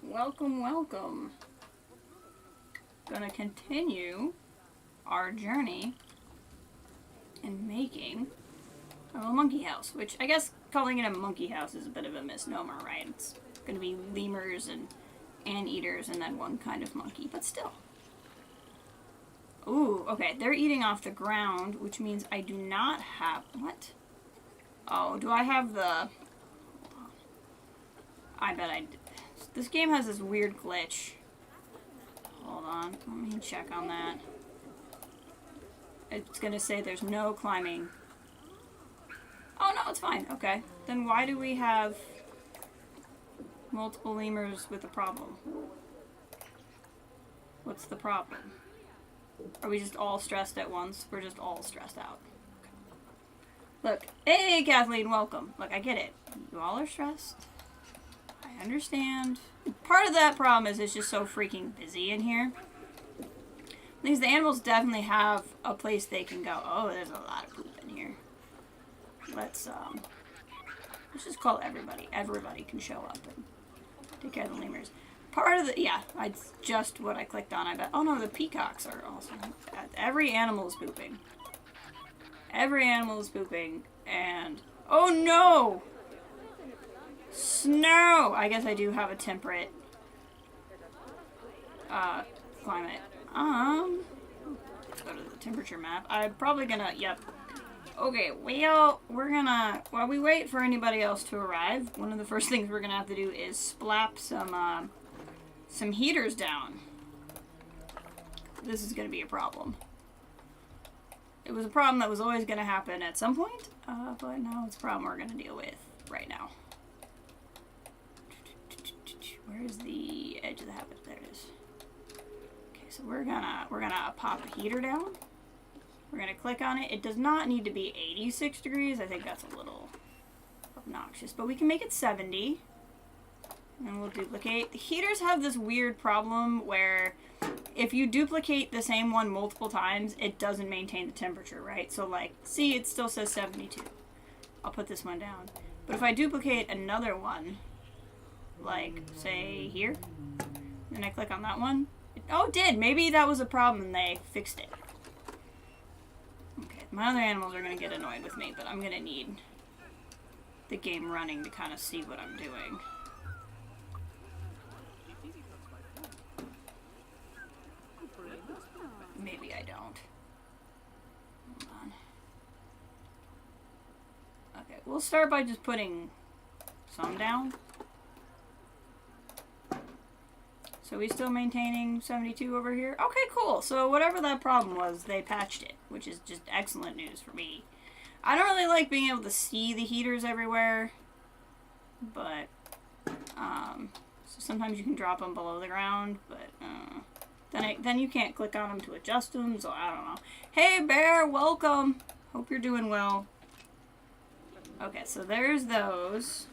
Welcome, welcome. Gonna continue our journey in making a monkey house, which I guess calling it a monkey house is a bit of a misnomer, right? It's gonna be lemurs and anteaters and then one kind of monkey, but still. Ooh, okay, they're eating off the ground, which means I do not have... What? Oh, do I have the... I bet I did. This game has this weird glitch. Hold on. Let me check on that. It's gonna say there's no climbing. Oh, no, it's fine. Okay. Then why do we have multiple lemurs with a problem? What's the problem? Are we just all stressed at once? We're just all stressed out. Okay. Look. Hey, Kathleen, welcome. Look, I get it. You all are stressed. I understand. Part of that problem is it's just so freaking busy in here. Because the animals definitely have a place they can go. Oh, there's a lot of poop in here. Let's just call everybody. Everybody can show up and take care of the lemurs. Part of the... Yeah, it's just what I clicked on, I bet. Oh no, the peacocks are awesome. Every animal is pooping. Every animal is pooping. And... Oh no! Snow! I guess I do have a temperate climate. Let's go to the temperature map. I'm probably gonna, yep. Okay, well, we're gonna, while we wait for anybody else to arrive, one of the first things we're gonna have to do is splap some heaters down. This is gonna be a problem. It was a problem that was always gonna happen at some point, but now it's a problem we're gonna deal with right now. Where's the edge of the habit? There it is. Okay, so we're gonna pop a heater down. We're gonna click on it. It does not need to be 86 degrees. I think that's a little obnoxious, but we can make it 70. And we'll duplicate. The heaters have this weird problem where if you duplicate the same one multiple times, it doesn't maintain the temperature, right? So like, see, it still says 72. I'll put this one down. But if I duplicate another one, like, say, here, and I click on that one, it did. Maybe that was a problem and they fixed it. Okay, my other animals are going to get annoyed with me, but I'm going to need the game running to kind of see what I'm doing. Maybe I don't. Hold on. Okay, we'll start by just putting some down. So we still maintaining 72 over here? Okay, cool. So whatever that problem was, they patched it, which is just excellent news for me. I don't really like being able to see the heaters everywhere, but so sometimes you can drop them below the ground, but then you can't click on them to adjust them, so I don't know. Hey, Bear, welcome. Hope you're doing well. Okay, so there's those.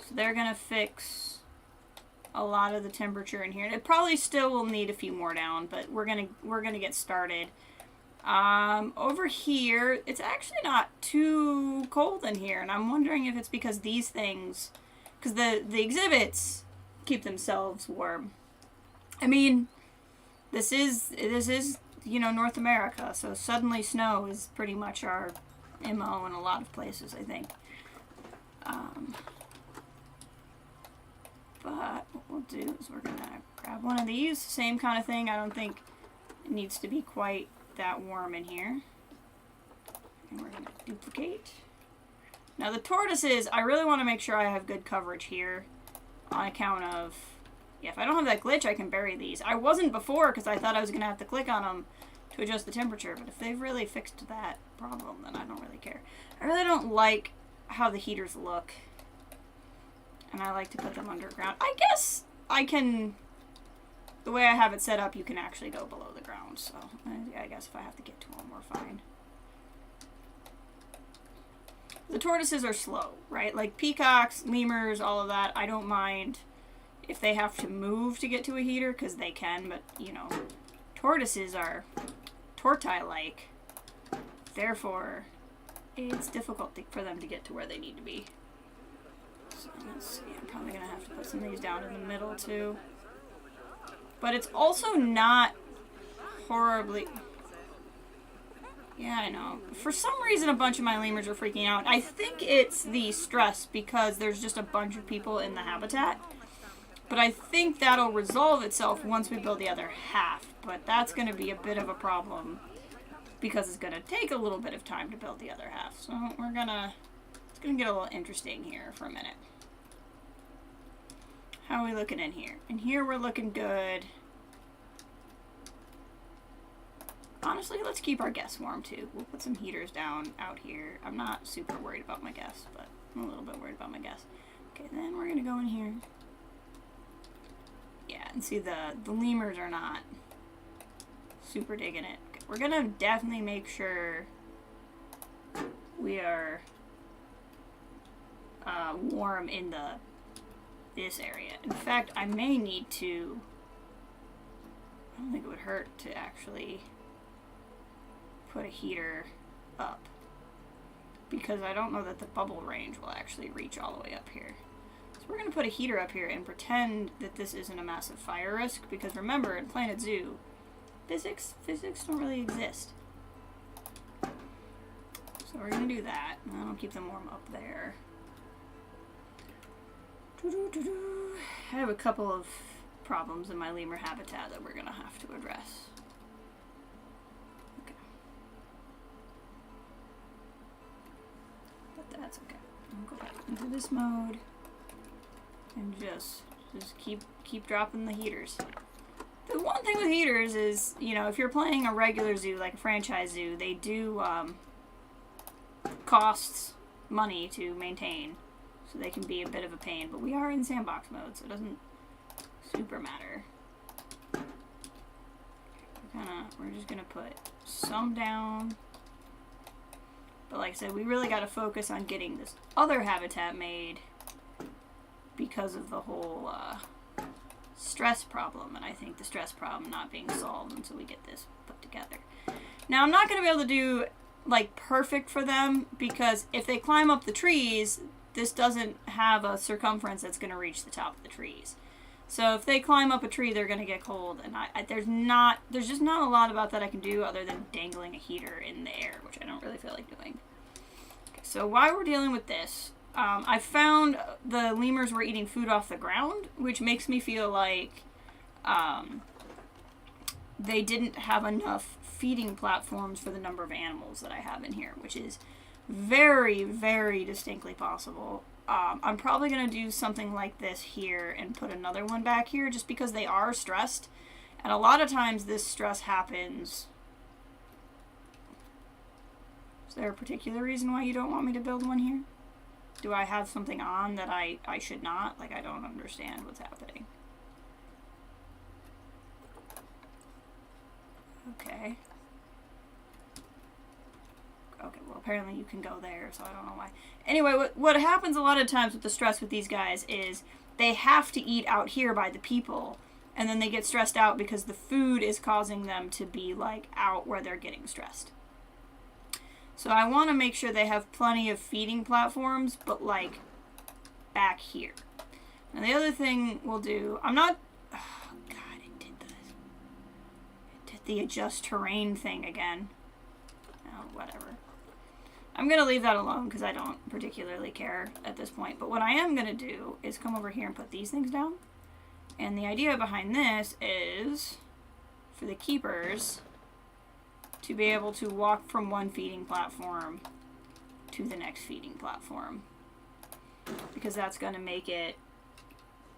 So they're gonna fix a lot of the temperature in here. And it probably still will need a few more down, but we're gonna get started. Over here, it's actually not too cold in here, and I'm wondering if it's because these things, because the exhibits keep themselves warm. I mean, this is, you know, North America, so suddenly snow is pretty much our MO in a lot of places, I think. But what we'll do is we're gonna grab one of these, same kind of thing. I don't think it needs to be quite that warm in here. And we're gonna duplicate. Now the tortoises, I really want to make sure I have good coverage here on account of, yeah, if I don't have that glitch, I can bury these. I wasn't before because I thought I was gonna have to click on them to adjust the temperature, but if they've really fixed that problem, then I don't really care. I really don't like how the heaters look, and I like to put them underground. I guess I can, the way I have it set up, you can actually go below the ground, so I guess if I have to get to them, we're fine. The tortoises are slow, right? Like peacocks, lemurs, all of that, I don't mind if they have to move to get to a heater, because they can, but, you know, tortoises are tortoise-like. Therefore, it's difficult for them to get to where they need to be. So let's see, I'm probably going to have to put some of these down in the middle, too. But it's also not horribly... Yeah, I know. For some reason, a bunch of my lemurs are freaking out. I think it's the stress because there's just a bunch of people in the habitat. But I think that'll resolve itself once we build the other half. But that's going to be a bit of a problem because it's going to take a little bit of time to build the other half. So we're going to... It's going to get a little interesting here for a minute. How are we looking in here? In here, we're looking good. Honestly, let's keep our guests warm, too. We'll put some heaters down out here. I'm not super worried about my guests, but I'm a little bit worried about my guests. Okay, then we're going to go in here. Yeah, and see, the lemurs are not super digging it. Okay, we're going to definitely make sure we are warm in this area. In fact, I may need to... I don't think it would hurt to actually put a heater up, because I don't know that the bubble range will actually reach all the way up here. So we're going to put a heater up here and pretend that this isn't a massive fire risk, because remember, in Planet Zoo, physics don't really exist. So we're going to do that, and that'll keep them warm up there. I have a couple of problems in my lemur habitat that we're going to have to address. Okay. But that's okay. I'll go back into this mode and just keep dropping the heaters. The one thing with heaters is, you know, if you're playing a regular zoo, like a franchise zoo, they do cost money to maintain, so they can be a bit of a pain. But we are in sandbox mode, so it doesn't super matter. We're just gonna put some down. But like I said, we really got to focus on getting this other habitat made because of the whole stress problem, and I think the stress problem not being solved until we get this put together. Now, I'm not going to be able to do like perfect for them, because if they climb up the trees, this doesn't have a circumference that's going to reach the top of the trees. So if they climb up a tree, they're going to get cold, and there's just not a lot about that I can do other than dangling a heater in the air, which I don't really feel like doing. Okay, so while we're dealing with this, I found the lemurs were eating food off the ground, which makes me feel like they didn't have enough feeding platforms for the number of animals that I have in here, which is very, very distinctly possible. I'm probably going to do something like this here and put another one back here, just because they are stressed. And a lot of times this stress happens. Is there a particular reason why you don't want me to build one here? Do I have something on that I should not? Like, I don't understand what's happening. Okay. Okay, well, apparently you can go there, so I don't know why. Anyway, what happens a lot of times with the stress with these guys is they have to eat out here by the people, and then they get stressed out because the food is causing them to be, like, out where they're getting stressed. So I want to make sure they have plenty of feeding platforms, but, like, back here. And the other thing we'll do, I'm not... Oh, God, it did this. It did the adjust terrain thing again. Oh, whatever. I'm going to leave that alone because I don't particularly care at this point. But what I am going to do is come over here and put these things down. And the idea behind this is for the keepers to be able to walk from one feeding platform to the next feeding platform. Because that's going to make it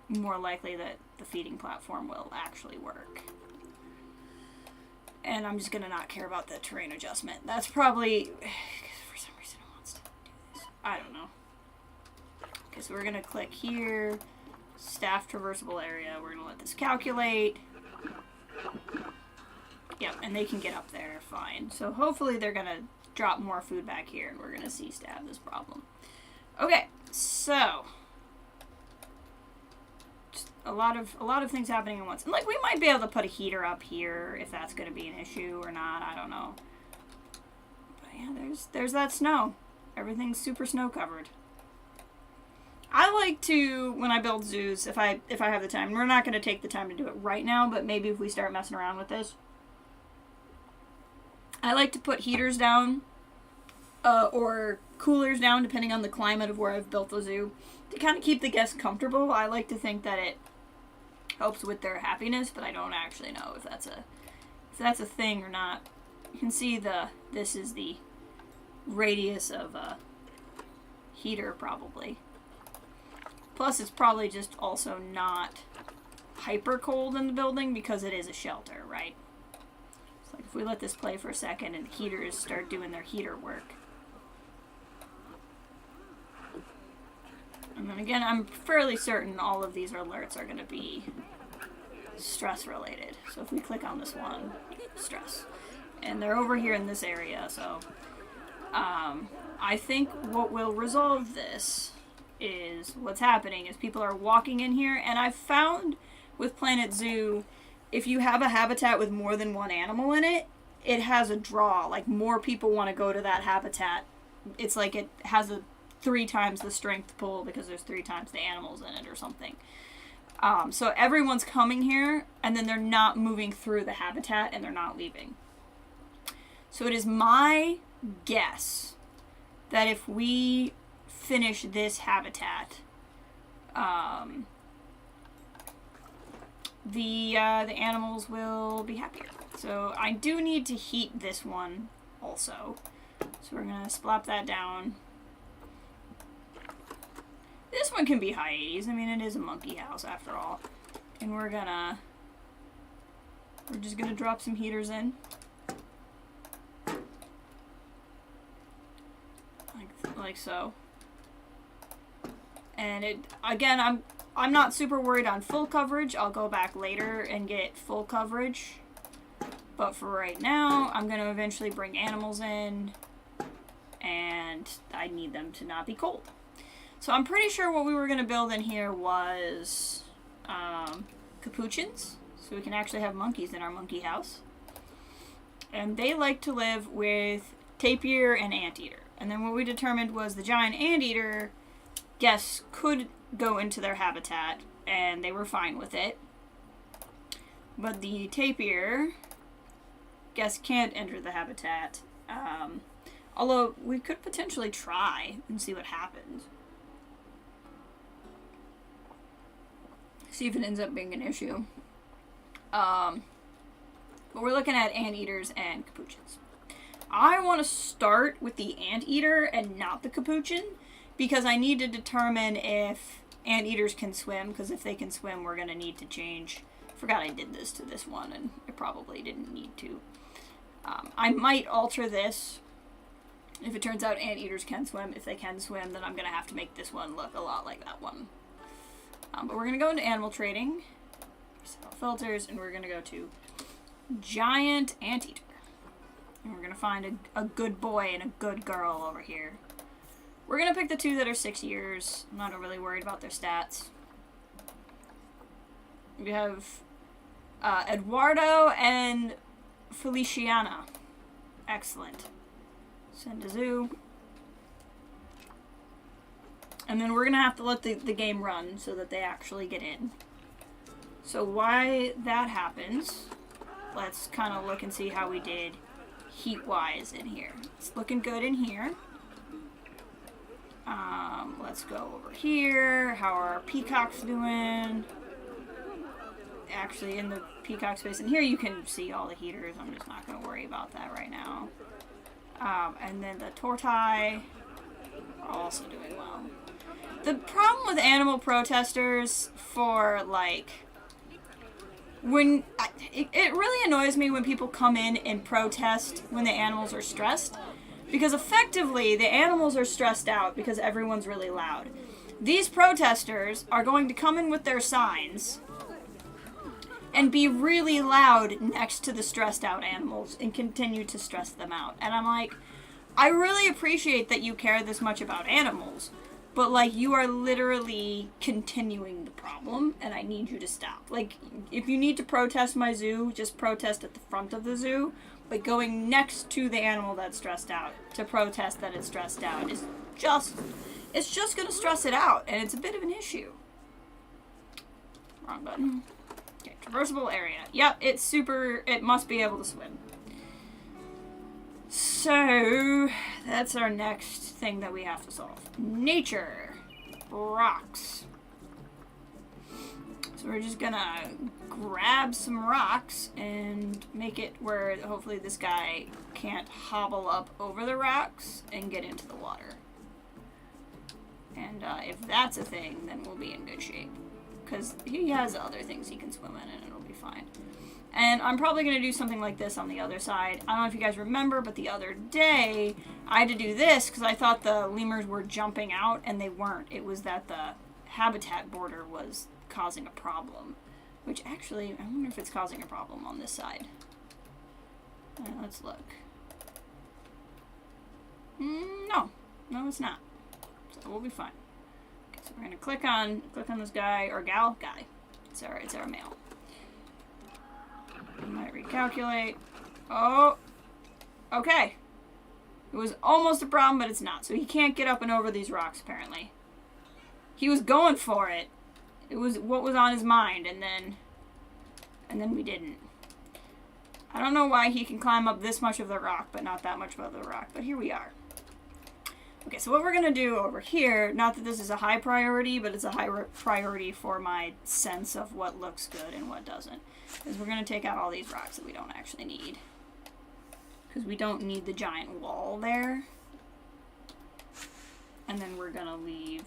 more likely that the feeding platform will actually work. And I'm just going to not care about the terrain adjustment. That's probably... for some reason it wants to do this. I don't know. Okay, so we're going to click here. Staff traversable area. We're going to let this calculate. Yep, and they can get up there fine. So hopefully they're going to drop more food back here and we're going to cease to have this problem. Okay, so... A lot of things happening at once. And, like, we might be able to put a heater up here if that's going to be an issue or not. I don't know. But, yeah, there's that snow. Everything's super snow covered. I like to, when I build zoos, if I have the time, we're not going to take the time to do it right now, but maybe if we start messing around with this. I like to put heaters down, or coolers down, depending on the climate of where I've built the zoo, to kind of keep the guests comfortable. I like to think that it helps with their happiness, but I don't actually know if that's a thing or not. You can see this is the radius of a heater probably. Plus it's probably just also not hyper cold in the building because it is a shelter, right? So like if we let this play for a second and the heaters start doing their heater work. And then again, I'm fairly certain all of these alerts are going to be stress related. So if we click on this one, stress. And they're over here in this area, so I think what will resolve this is what's happening is people are walking in here, and I've found with Planet Zoo, if you have a habitat with more than one animal in it, it has a draw. Like, more people want to go to that habitat. It's like it has a 3 times the strength pull because there's 3 times the animals in it or something. So everyone's coming here, and then they're not moving through the habitat, and they're not leaving. So it is my guess that if we finish this habitat, the animals will be happier. So I do need to heat this one also. So we're going to splop that down. This one can be high 80s. I mean, it is a monkey house after all. And we're just gonna drop some heaters in. Like so. And it, again, I'm not super worried on full coverage. I'll go back later and get full coverage. But for right now, I'm gonna eventually bring animals in. And I need them to not be cold. So I'm pretty sure what we were going to build in here was capuchins. So we can actually have monkeys in our monkey house. And they like to live with tapir and anteater. And then what we determined was the giant anteater guests could go into their habitat, and they were fine with it. But the tapir guests can't enter the habitat. Although we could potentially try and see what happens. See if it ends up being an issue. But we're looking at anteaters and capuchins. I want to start with the anteater and not the capuchin, because I need to determine if anteaters can swim, because if they can swim, we're going to need to change. I forgot I did this to this one, and I probably didn't need to. I might alter this if it turns out anteaters can swim. If they can swim, then I'm going to have to make this one look a lot like that one. But we're going to go into animal trading, set filters, and we're going to go to giant anteater. And we're going to find a good boy and a good girl over here. We're going to pick the 2 that are 6 years. I'm not really worried about their stats. We have Eduardo and Feliciana. Excellent. Send to zoo. And then we're going to have to let the game run so that they actually get in. So why that happens, let's kind of look and see how we did heat-wise in here. It's looking good in here. Let's go over here. How are our peacocks doing? Actually, in the peacock space in here, you can see all the heaters. I'm just not going to worry about that right now. And then the tortoise are also doing well. The problem with animal protesters for, like, when it really annoys me when people come in and protest when the animals are stressed, because effectively the animals are stressed out because everyone's really loud. These protesters are going to come in with their signs and be really loud next to the stressed out animals and continue to stress them out. And I'm like, I really appreciate that you care this much about animals, but, like, you are literally continuing the problem, and I need you to stop. Like, if you need to protest my zoo, just protest at the front of the zoo. But going next to the animal that's stressed out to protest that it's stressed out is just, it's just going to stress it out, and it's a bit of an issue. Wrong button. Okay, traversable area. Yep, it's super, it must be able to swim. So, that's our next thing that we have to solve. Nature. Rocks. So we're just gonna grab some rocks and make it where hopefully this guy can't hobble up over the rocks and get into the water. And if that's a thing, then we'll be in good shape. Because he has other things he can swim in and it'll be fine. And I'm probably going to do something like this on the other side. I don't know if you guys remember, but the other day I had to do this because I thought the lemurs were jumping out, and they weren't. It was that the habitat border was causing a problem. Which actually, I wonder if it's causing a problem on this side. Let's look. No, it's not. So we'll be fine. Okay, so we're going to click on this guy, or gal, guy. It's our male. I might recalculate. Oh, okay. It was almost a problem, but it's not. So he can't get up and over these rocks, apparently. He was going for it. It was what was on his mind, and then we didn't. I don't know why he can climb up this much of the rock, but not that much of the rock. But here we are. Okay, so what we're going to do over here, not that this is a high priority, but it's a high priority for my sense of what looks good and what doesn't, is we're going to take out all these rocks that we don't actually need. Because we don't need the giant wall there. And then we're going to leave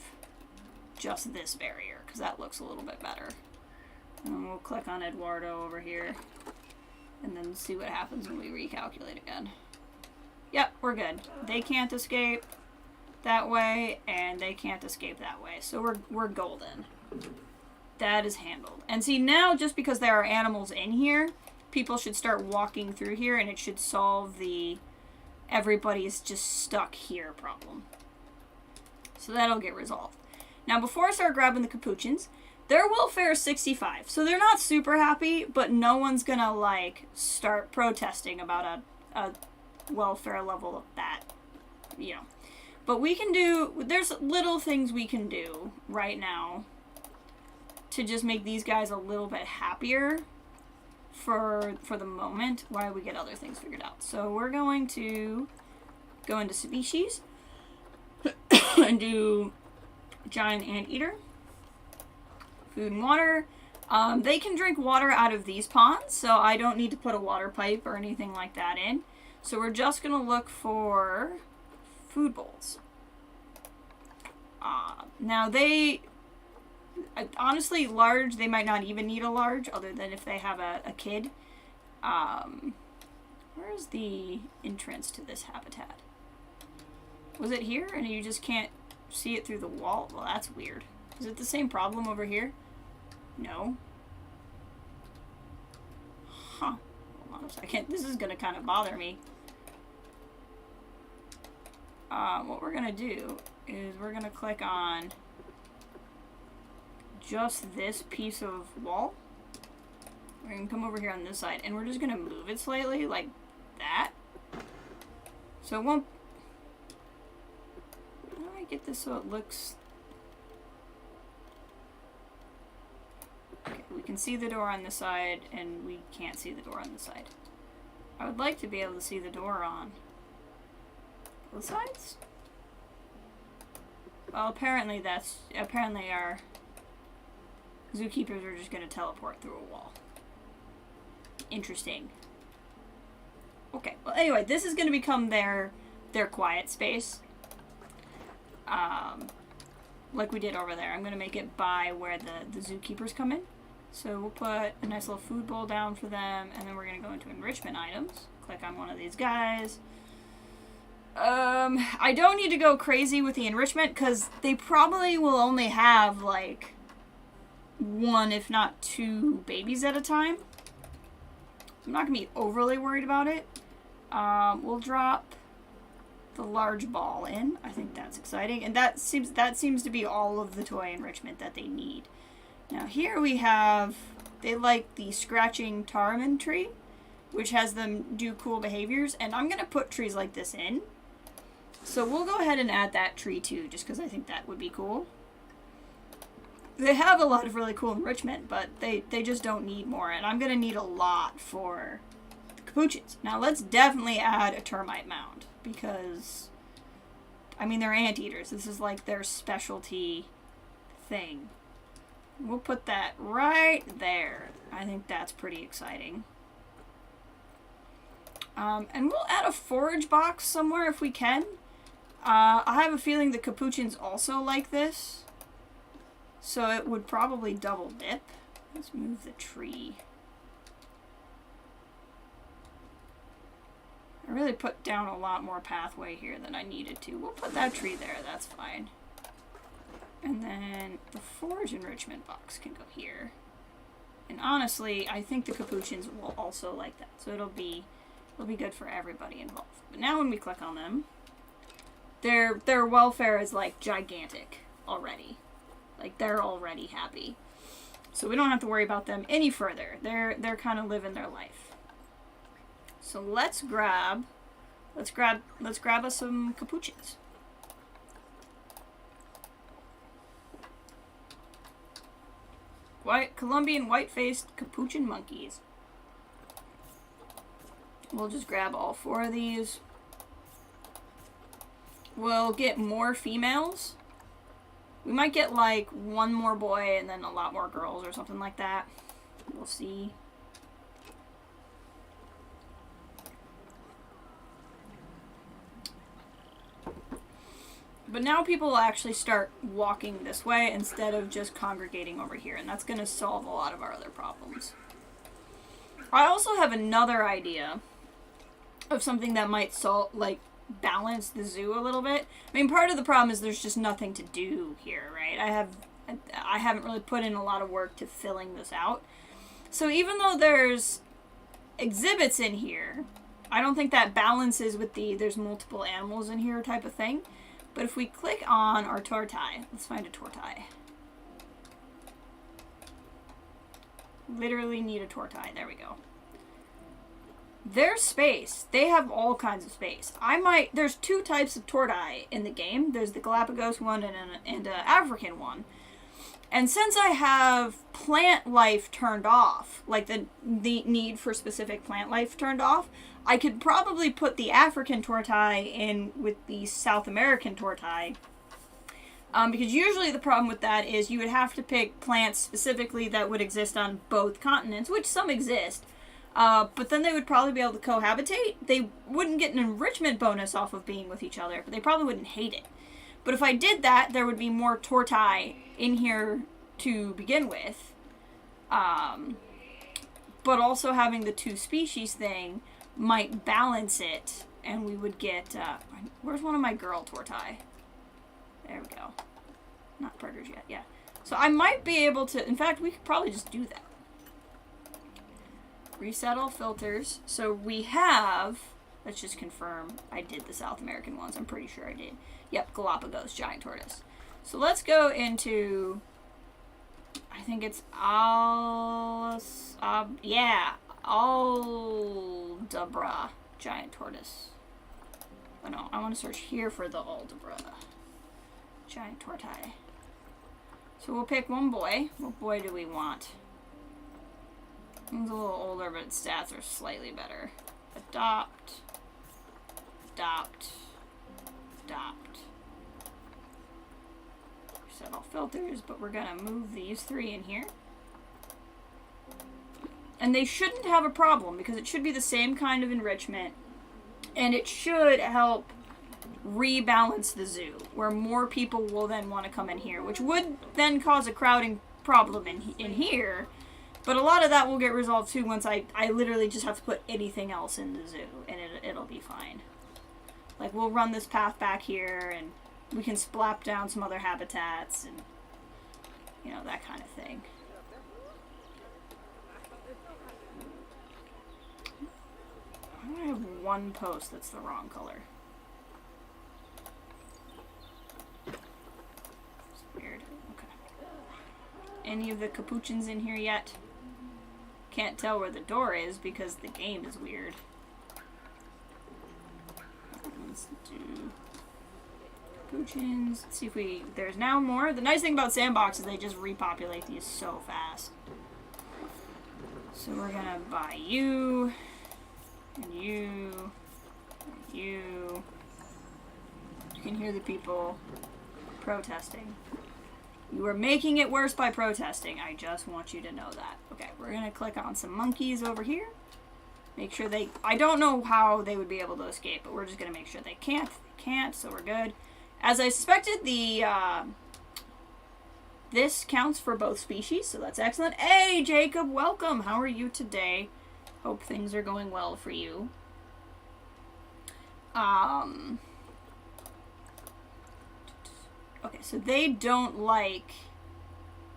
just this barrier, because that looks a little bit better. And then we'll click on Eduardo over here, and then see what happens when we recalculate again. Yep, we're good. They can't escape that way, and they can't escape that way. So we're golden. That is handled. And see, now just because there are animals in here, people should start walking through here, and it should solve the everybody's just stuck here problem. So that'll get resolved. Now, before I start grabbing the capuchins, their welfare is 65. So they're not super happy, but no one's gonna, like, start protesting about a welfare level of that, you know. But we can do, there's little things we can do right now to just make these guys a little bit happier for the moment while we get other things figured out. So we're going to go into species and do giant anteater, food and water. They can drink water out of these ponds, so I don't need to put a water pipe or anything like that in. So we're just going to look for food bowls. Now they, honestly, large, they might not even need a large other than if they have a kid. Where's the entrance to this habitat? Was it here and you just can't see it through the wall? Well, that's weird. Is it the same problem over here? No. Huh. Hold on a second. This is going to kind of bother me. What we're going to do is we're going to click on just this piece of wall. We're going to come over here on this side, and we're just going to move it slightly, like that. So it won't... How do I get this so it looks... Okay, we can see the door on this side, and we can't see the door on this side. I would like to be able to see the door on both sides. Well, apparently our zookeepers are just going to teleport through a wall. Interesting. Okay, well anyway, this is going to become their quiet space. Like we did over there. I'm going to make it by where the zookeepers come in. So we'll put a nice little food bowl down for them, and then we're going to go into enrichment items. Click on one of these guys. I don't need to go crazy with the enrichment, because they probably will only have, like, 1, if not 2 babies at a time. I'm not going to be overly worried about it. We'll drop the large ball in. I think that's exciting. And that seems to be all of the toy enrichment that they need. Now here we have, they like the scratching Tarman tree, which has them do cool behaviors. And I'm going to put trees like this in. So we'll go ahead and add that tree too, just because I think that would be cool. They have a lot of really cool enrichment, but they just don't need more. And I'm going to need a lot for the capuchins. Now let's definitely add a termite mound, because, I mean, they're anteaters. This is like their specialty thing. We'll put that right there. I think that's pretty exciting. And we'll add a forage box somewhere if we can. I have a feeling the capuchins also like this. So it would probably double dip. Let's move the tree. I really put down a lot more pathway here than I needed to. We'll put that tree there, that's fine. And then the forage enrichment box can go here. And honestly, I think the capuchins will also like that. So it'll be good for everybody involved. But now when we click on them, their welfare is like gigantic already. Like they're already happy. So we don't have to worry about them any further. They're kind of living their life. So let's grab us some capuchins. Colombian white-faced capuchin monkeys. We'll just grab all 4 of these. We'll get more females. We might get like 1 more boy and then a lot more girls or something like that. We'll see. But now people will actually start walking this way instead of just congregating over here, and that's going to solve a lot of our other problems. I also have another idea of something that might balance the zoo a little bit. I mean, part of the problem is there's just nothing to do here, right? I haven't really put in a lot of work to filling this out. So even though there's exhibits in here, I don't think that balances with there's multiple animals in here type of thing. But if we click on our tortoise, let's find a tortoise. Literally need a tortoise. There we go. Their space, they have all kinds of space. There's 2 types of tortoise in the game. There's the Galapagos one and an African one. And since I have plant life turned off, like the need for specific plant life turned off, I could probably put the African tortoise in with the South American tortoise. Because usually the problem with that is you would have to pick plants specifically that would exist on both continents, which some exist. But then they would probably be able to cohabitate. They wouldn't get an enrichment bonus off of being with each other, but they probably wouldn't hate it. But if I did that, there would be more tortoise in here to begin with. But also having the 2 species thing might balance it, and we would get, where's one of my girl tortoise? There we go. Not predators yet, yeah. So I might be able to, in fact, we could probably just do that. Reset all filters. So we have, let's just confirm I did the South American ones. I'm pretty sure I did. Yep, Galapagos giant tortoise. So let's go into, I think it's Aldabra giant tortoise. Oh no, I want to search here for the Aldabra giant tortoise. So we'll pick one boy. What boy do we want? He's a little older, but its stats are slightly better. Adopt. Adopt. Adopt. Set all filters, but we're gonna move these 3 in here. And they shouldn't have a problem because it should be the same kind of enrichment. And it should help rebalance the zoo, where more people will then want to come in here, which would then cause a crowding problem in here. But a lot of that will get resolved too once I literally just have to put anything else in the zoo, and it'll be fine. Like, we'll run this path back here, and we can splap down some other habitats, and, you know, that kind of thing. Why do I have one post that's the wrong color? It's weird. Okay. Any of the capuchins in here yet? Can't tell where the door is because the game is weird. Let's do capuchins. Let's see if there's now more. The nice thing about sandbox is they just repopulate these so fast. So we're gonna buy you, and you, and you. You can hear the people protesting. You are making it worse by protesting. I just want you to know that. Okay, we're gonna click on some monkeys over here. Make sure I don't know how they would be able to escape, but we're just gonna make sure they can't. They can't, so we're good. As I suspected, this counts for both species, so that's excellent. Hey, Jacob, welcome. How are you today? Hope things are going well for you. Okay, so they don't like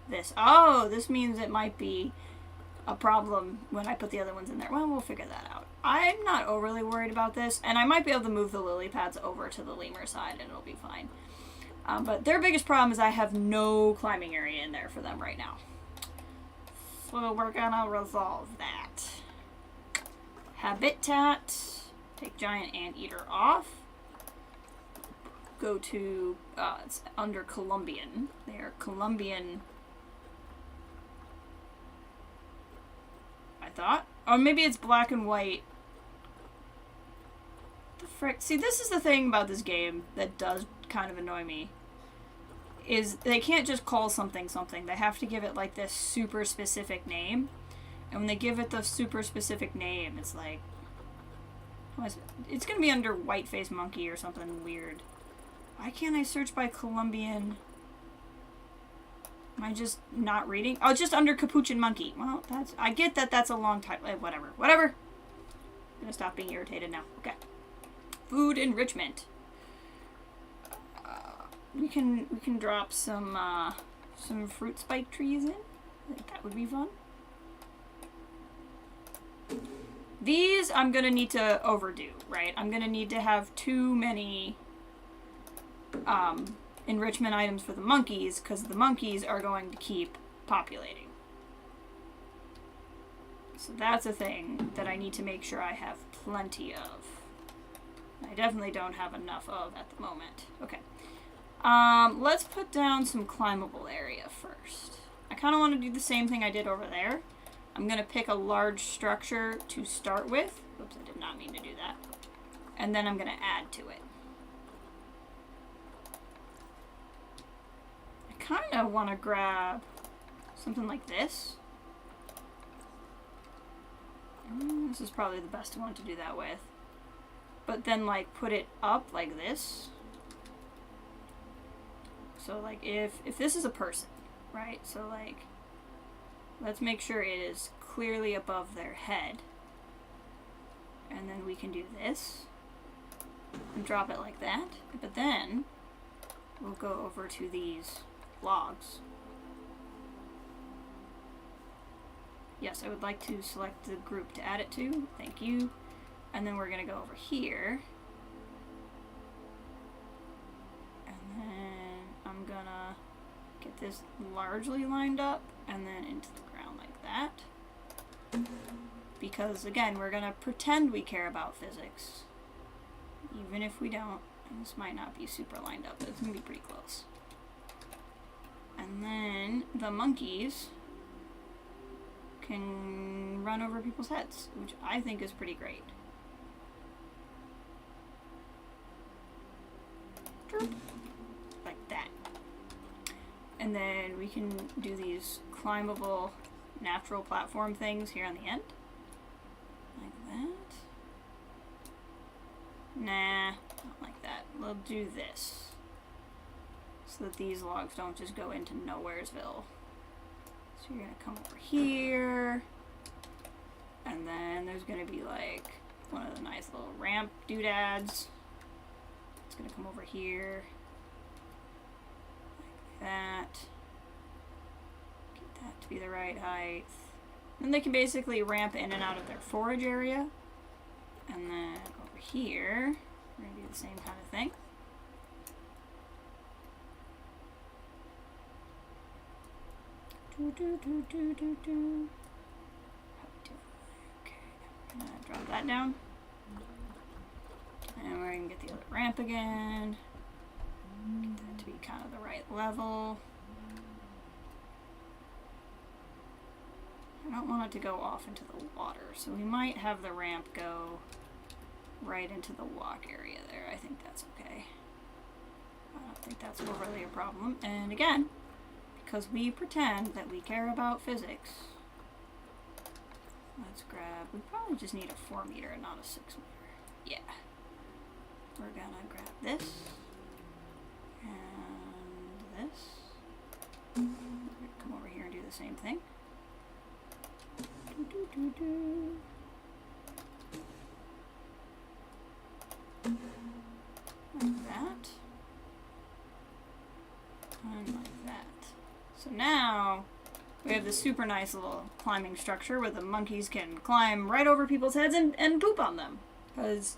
this. Oh, this means it might be a problem when I put the other ones in there. Well, we'll figure that out. I'm not overly worried about this, and I might be able to move the lily pads over to the lemur side, and it'll be fine. But their biggest problem is I have no climbing area in there for them right now. So we're gonna resolve that. Habitat. Take giant anteater off. Go to, it's under Colombian. They are Colombian. I thought. Or maybe it's black and white. The frick? See, this is the thing about this game that does kind of annoy me. Is they can't just call something something. They have to give it like this super specific name. And when they give it the super specific name, it's like, it's gonna be under white-faced monkey or something weird. Why can't I search by Colombian? Am I just not reading? Oh, it's just under Capuchin Monkey. Well, I get that that's a long time. Whatever. Whatever. I'm gonna stop being irritated now. Okay. Food enrichment. We can drop some fruit spike trees in. I think that would be fun. These I'm gonna need to overdo, right? I'm gonna need to have too many enrichment items for the monkeys, because the monkeys are going to keep populating. So that's a thing that I need to make sure I have plenty of. I definitely don't have enough of at the moment. Okay. Let's put down some climbable area first. I kind of want to do the same thing I did over there. I'm going to pick a large structure to start with. Oops, I did not mean to do that. And then I'm going to add to it. I kind of want to grab something like this. This is probably the best one to do that with. But then, like, put it up like this. So, like, if this is a person, right? So, like, let's make sure it is clearly above their head. And then we can do this. And drop it like that. But then, we'll go over to these logs. Yes, I would like to select the group to add it to. Thank you. And then we're going to go over here. And then I'm going to Get this largely lined up and then into the ground like that. Because again, we're gonna pretend we care about physics. Even if we don't. And this might not be super lined up, but it's gonna be pretty close. And then the monkeys can run over people's heads, which I think is pretty great. Like that. And then we can do these climbable natural platform things here on the end. Like that. Nah, not like that. We'll do this. So that these logs don't just go into Nowheresville. So you're gonna come over here. And then there's gonna be like one of the nice little ramp doodads. It's gonna come over here. Like that. Get that to be the right height. Then they can basically ramp in and out of their forage area. And then over here, we're gonna do the same kind of thing. Okay, I'm gonna drop that down. And we're gonna get the other ramp again. Get that to be kind of the right level. I don't want it to go off into the water, so we might have the ramp go right into the walk area there. I think that's okay. I don't think that's overly a problem. And again, because we pretend that we care about physics, let's grab, we probably just need a 4 meter and not a 6 meter. Yeah. We're gonna grab this and this. We're gonna come over here and do the same thing. Like that. And like that. So now we have this super nice little climbing structure where the monkeys can climb right over people's heads and poop on them. Because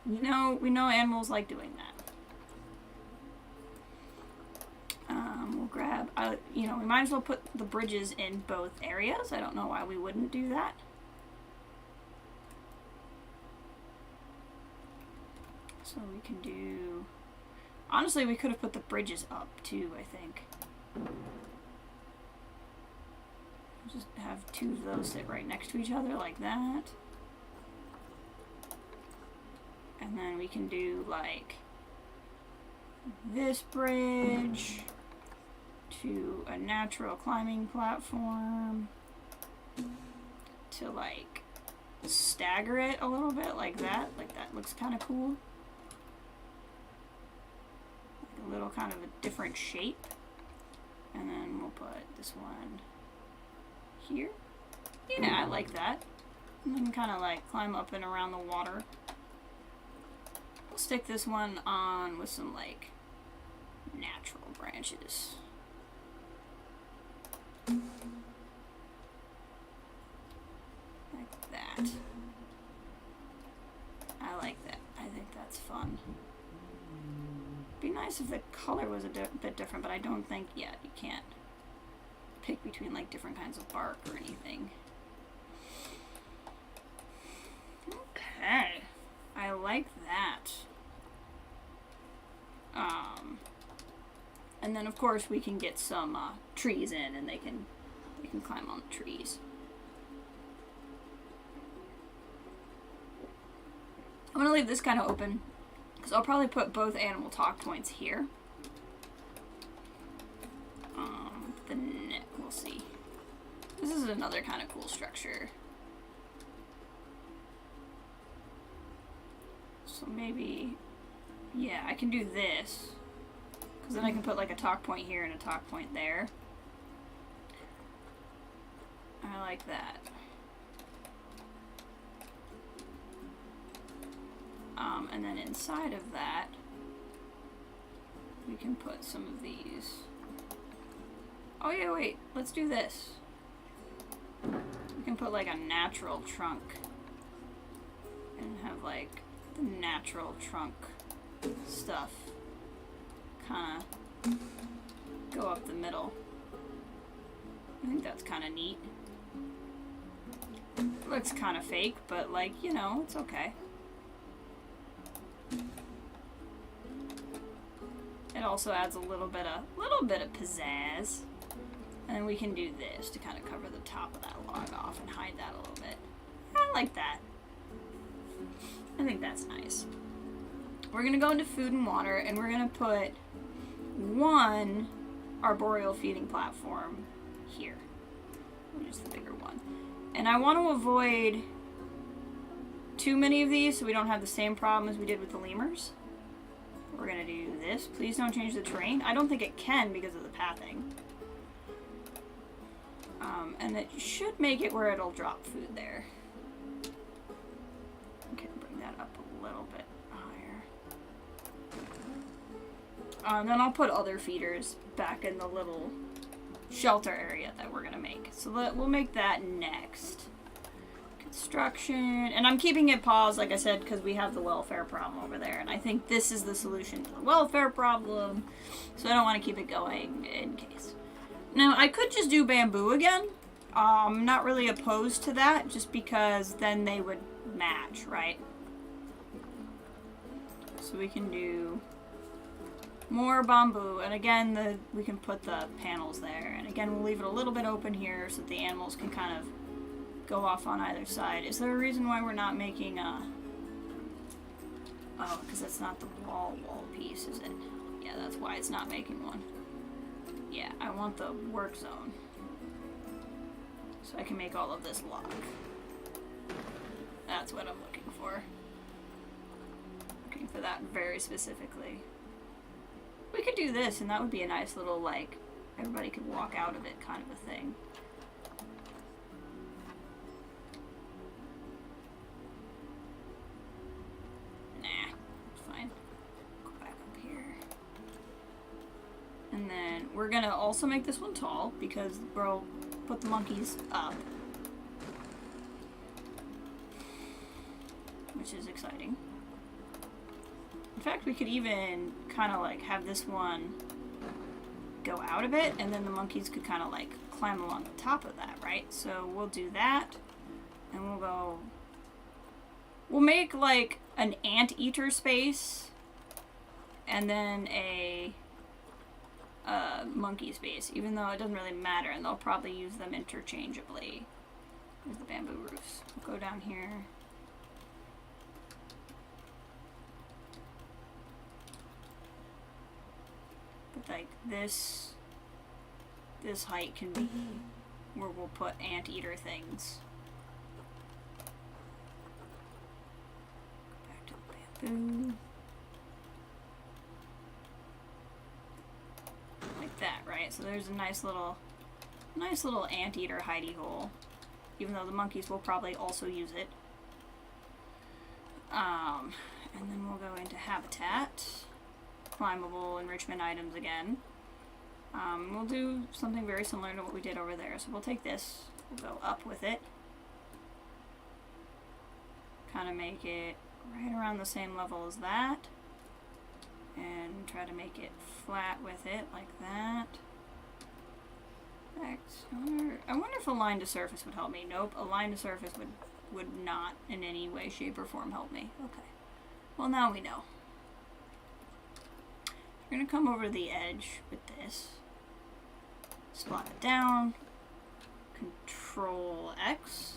we know animals like doing that. We'll grab, we might as well put the bridges in both areas. I don't know why we wouldn't do that. So we can do, honestly, we could have put the bridges up too, I think. Just have 2 of those sit right next to each other like that. And then we can do like this bridge to a natural climbing platform to like stagger it a little bit like that. Like that looks kind of cool. Like a little kind of a different shape. And then we'll put this one here. Yeah, I like that. And then kind of like climb up and around the water. We'll stick this one on with some like natural branches. Like that. I like that. I think that's fun. Be nice if the color was a bit different, but I don't think yet. You can't pick between like different kinds of bark or anything. Okay, I like that. And then of course we can get some trees in, and they can climb on the trees. I'm gonna leave this kind of open because I'll probably put both animal talk points here. We'll see. This is another kind of cool structure. So maybe, yeah, I can do this. Because then I can put like a talk point here and a talk point there. I like that. And then inside of that, we can put some of these. Oh yeah, wait, let's do this. We can put like a natural trunk and have like the natural trunk stuff kind of go up the middle. I think that's kind of neat. Looks kind of fake, but like, you know, it's okay. It also adds a little bit of pizzazz. And then we can do this to kind of cover the top of that log off and hide that a little bit. I like that. I think that's nice. We're gonna go into food and water, and we're gonna put one arboreal feeding platform here. We'll use the bigger one. And I want to avoid too many of these so we don't have the same problem as we did with the lemurs. We're gonna do this. Please don't change the terrain. I don't think it can because of the pathing. And it should make it where it'll drop food there. Okay, bring that up a little bit higher. And then I'll put other feeders back in the little shelter area that we're gonna make. So we'll make that next. Construction. And I'm keeping it paused, like I said, because we have the welfare problem over there. And I think this is the solution to the welfare problem. So I don't want to keep it going in case. Now, I could just do bamboo again. I'm not really opposed to that, just because then they would match, right? So we can do more bamboo, and again, we can put the panels there. And again, we'll leave it a little bit open here so that the animals can kind of go off on either side. Is there a reason why we're not making a... Oh, because that's not the wall piece, is it? Yeah, that's why it's not making one. Yeah, I want the work zone. So I can make all of this lock. That's what I'm looking for. Looking for that very specifically. We could do this, and that would be a nice little, like, everybody could walk out of it kind of a thing. Nah, it's fine. Go back up here. And then we're gonna also make this one tall, because we'll put the monkeys up. Which is exciting. In fact, we could even kind of like have this one go out a bit, and then the monkeys could kind of like climb along the top of that, right? So we'll do that, and we'll make like an anteater space, and then a monkey space, even though it doesn't really matter, and they'll probably use them interchangeably. There's the bamboo roofs. We'll go down here. But like this height can be where we'll put anteater things. Go back to the bamboo. Like that, right? So there's a nice little anteater hidey hole. Even though the monkeys will probably also use it. And then we'll go into habitat. Climbable enrichment items again. We'll do something very similar to what we did over there. So we'll take this, we'll go up with it. Kind of make it right around the same level as that. And try to make it flat with it, like that. I wonder if a line to surface would help me. Nope, a line to surface would not in any way, shape, or form help me. Okay. Well, now we know. We're going to come over the edge with this. Slot it down. Control X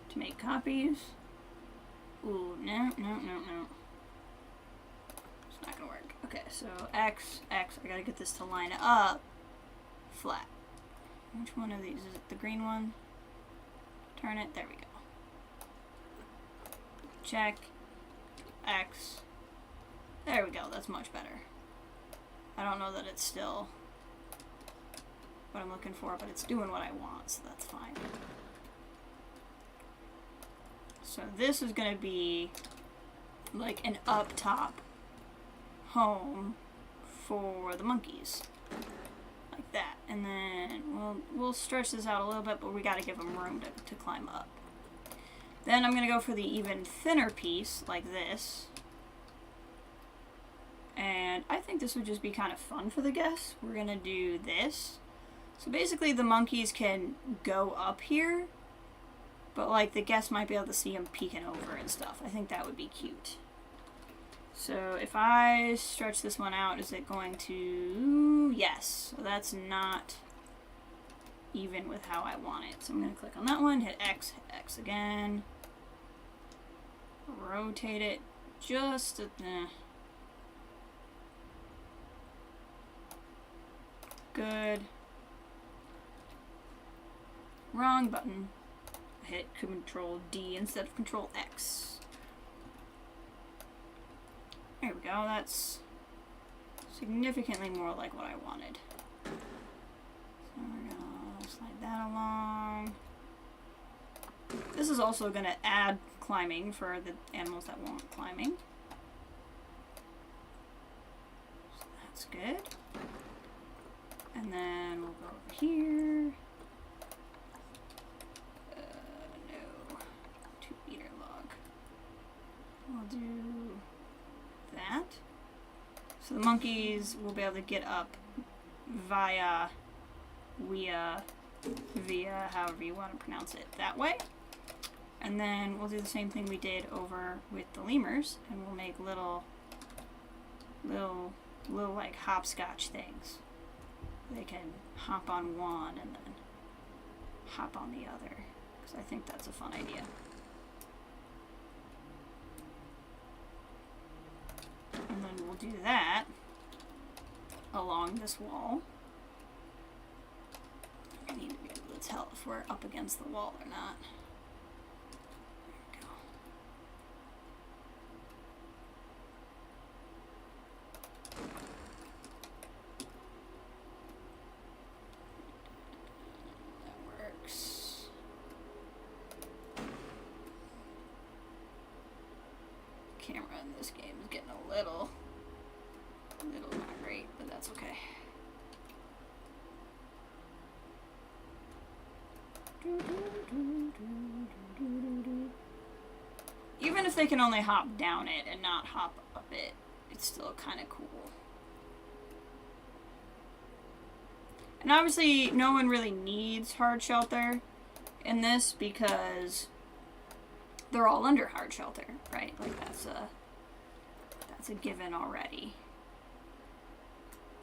to make copies. Ooh, no. It's not going to work. Okay, so X. I got to get this to line up flat. Which one of these? Is it the green one? Turn it. There we go. Check. X. There we go. That's much better. I don't know that it's still what I'm looking for, but it's doing what I want, so that's fine. So this is going to be like an up top home for the monkeys. Like that. And then we'll stretch this out a little bit, but we got to give them room to climb up. Then I'm going to go for the even thinner piece, like this. And I think think this would just be kind of fun for the guests. We're gonna do this. So basically the monkeys can go up here, but like the guests might be able to see them peeking over and stuff. I think that would be cute. So if I stretch this one out, is it going to... Yes. So that's not even with how I want it. So I'm going to click on that one, hit X again. Rotate it just a... Good. Wrong button. Hit Control D instead of Control X. There we go. That's significantly more like what I wanted. So we're gonna slide that along. This is also gonna add climbing for the animals that want climbing. So that's good. And then we'll go over here. No. 2-meter log. We'll do that. So the monkeys will be able to get up via, however you want to pronounce it, that way. And then we'll do the same thing we did over with the lemurs, and we'll make little like hopscotch things. They can hop on one and then hop on the other, because I think that's a fun idea. And then we'll do that along this wall. I need to be able to tell if we're up against the wall or not. There we go. That works. Camera in this game is getting a little not great, but that's okay. Even if they can only hop down it and not hop up it, it's still kind of cool. And obviously no one really needs hard shelter in this because they're all under hard shelter, right? Like that's a given already.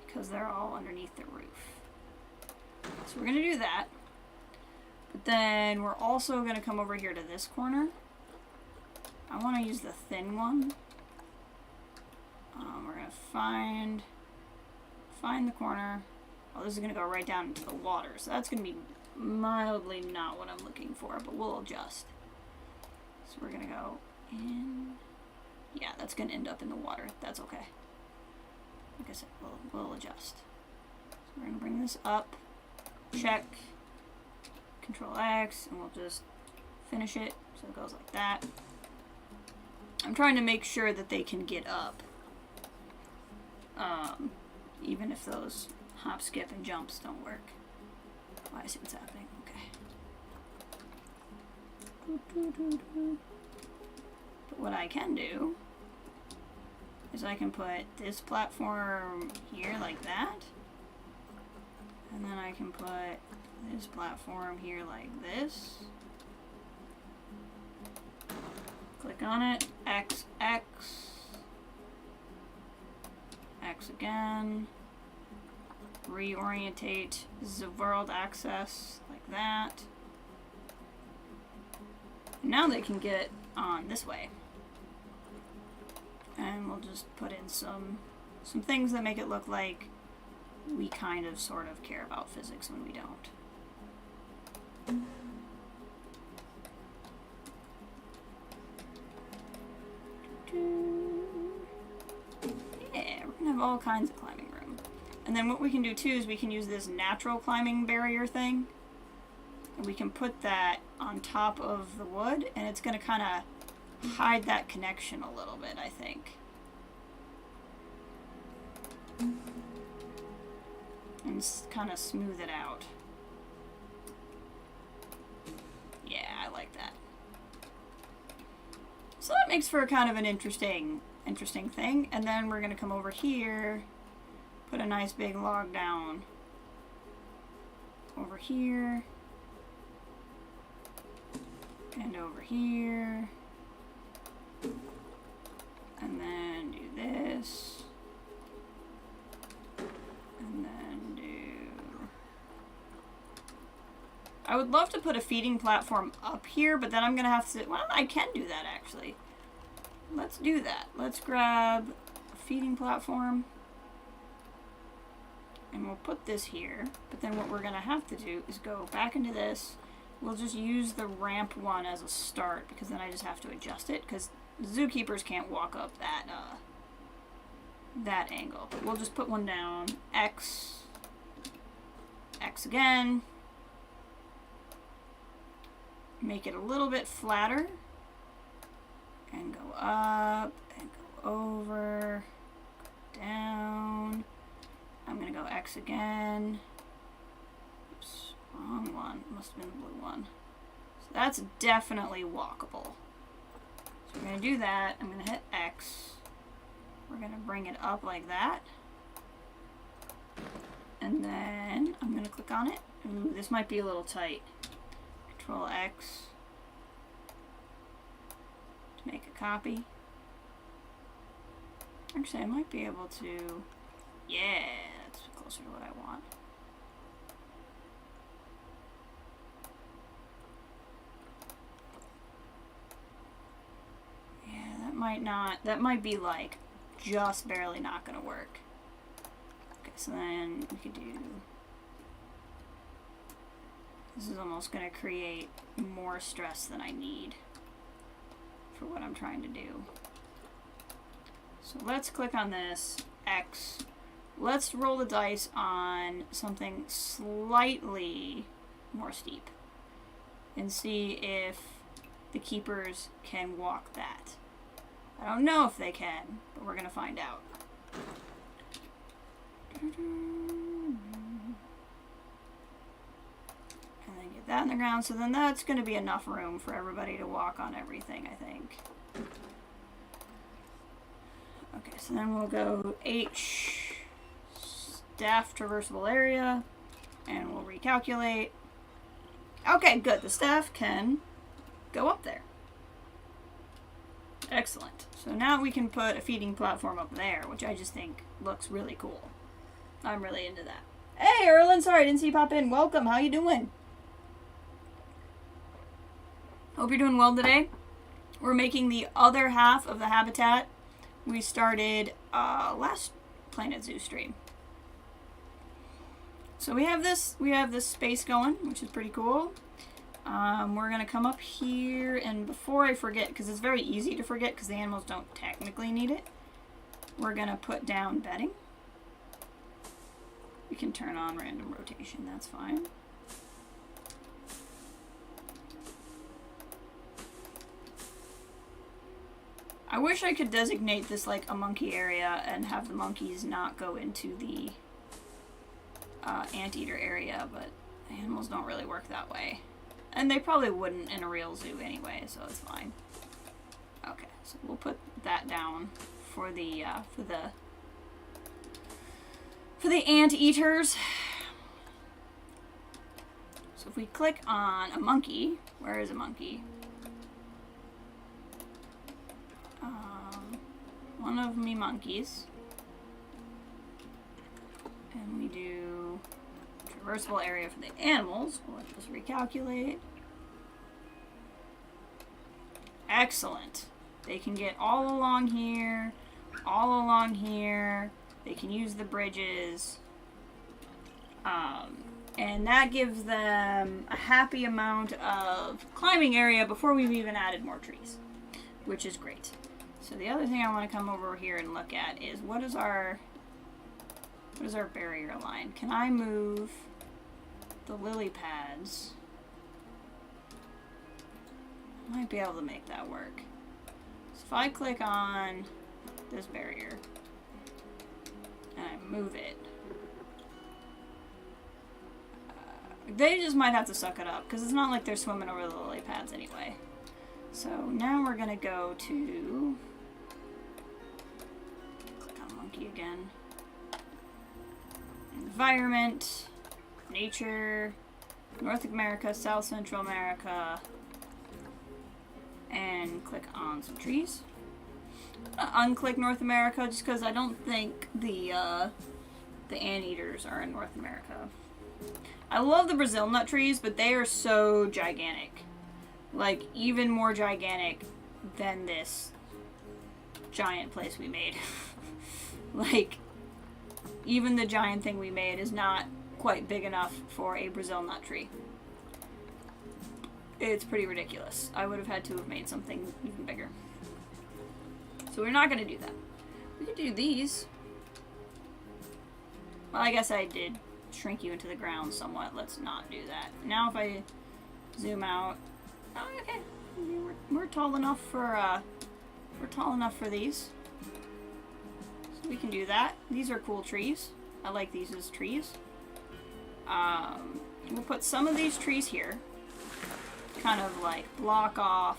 Because they're all underneath the roof. So we're going to do that. But then we're also going to come over here to this corner. I want to use the thin one. We're going to find the corner. Oh, this is going to go right down into the water. So that's going to be mildly not what I'm looking for, but we'll adjust. So we're going to go in. Yeah, that's going to end up in the water. That's okay. Like I said, we'll adjust. So we're going to bring this up, check, Control X, and we'll just finish it so it goes like that. I'm trying to make sure that they can get up, even if those hop, skip, and jumps don't work. Oh, I see what's happening. Okay. But what I can do is I can put this platform here like that, and then I can put this platform here like this. Click on it, X, X, X again, reorientate the world axis like that. Now they can get on this way. And we'll just put in some things that make it look like we kind of sort of care about physics when we don't. Yeah, we're gonna have all kinds of climbing room. And then what we can do too is we can use this natural climbing barrier thing. And we can put that on top of the wood, and it's gonna kind of hide that connection a little bit, I think. And kind of smooth it out. Yeah, I like that. So that makes for kind of an interesting thing. And then we're going to come over here put a nice big log down over here. And over here. And then do this. And then do... I would love to put a feeding platform up here, but then I'm going to have to... Well, I can do that, actually. Let's do that. Let's grab a feeding platform. And we'll put this here. But then what we're going to have to do is go back into this. We'll just use the ramp one as a start, because then I just have to adjust it, because zookeepers can't walk up that, that angle. But we'll just put one down. X. X again. Make it a little bit flatter. And go up, and go over, go down. I'm going to go X again. Oops, wrong one. Must have been the blue one. So that's definitely walkable. So we're going to do that. I'm going to hit X. We're going to bring it up like that. And then I'm going to click on it. Ooh, this might be a little tight. Control X. To make a copy. Actually, I might be able to... Yeah, that's closer to what I want. Yeah, that might not... That might be, like, just barely not gonna work. Okay, so then we could do... This is almost gonna create more stress than I need for what I'm trying to do. So let's click on this, X. Let's roll the dice on something slightly more steep and see if the keepers can walk that. I don't know if they can, but we're gonna find out. And then get that in the ground, so then that's gonna be enough room for everybody to walk on everything, I think. Okay, so then we'll go H, staff traversable area, and we'll recalculate. Okay, good. The staff can go up there. Excellent. So now we can put a feeding platform up there, which I just think looks really cool. I'm really into that. Hey, Erlen, sorry I didn't see you pop in. Welcome. How you doing? Hope you're doing well today. We're making the other half of the habitat we started last Planet Zoo stream. So we have this space going, which is pretty cool. We're gonna come up here, and before I forget, because it's very easy to forget because the animals don't technically need it, we're gonna put down bedding. We can turn on random rotation, that's fine. I wish I could designate this like a monkey area and have the monkeys not go into the anteater area, but animals don't really work that way. And they probably wouldn't in a real zoo anyway, so it's fine. Okay, so we'll put that down for the anteaters. So if we click on a monkey, where is a monkey? One of me monkeys. And we do traversable area for the animals. We'll just recalculate. Excellent. They can get all along here, all along here. They can use the bridges. And that gives them a happy amount of climbing area before we've even added more trees, which is great. So the other thing I want to come over here and look at is what is our barrier line? Can I move the lily pads? I might be able to make that work. So if I click on this barrier and I move it, they just might have to suck it up because it's not like they're swimming over the lily pads anyway. So now we're gonna go to click on monkey again. environment, nature, North America, South Central America, and click on some trees. Unclick North America just because I don't think the anteaters are in North America. I love the Brazil nut trees, but they are so gigantic. Like, even more gigantic than this giant place we made. Like, even the giant thing we made is not quite big enough for a Brazil nut tree. It's pretty ridiculous. I would have had to have made something even bigger. So we're not going to do that. We could do these. Well, I guess I did shrink you into the ground somewhat. Let's not do that. Now if I zoom out. Oh, okay. We're tall enough for these. So we can do that. These are cool trees. I like these as trees. We'll put some of these trees here. Kind of like block off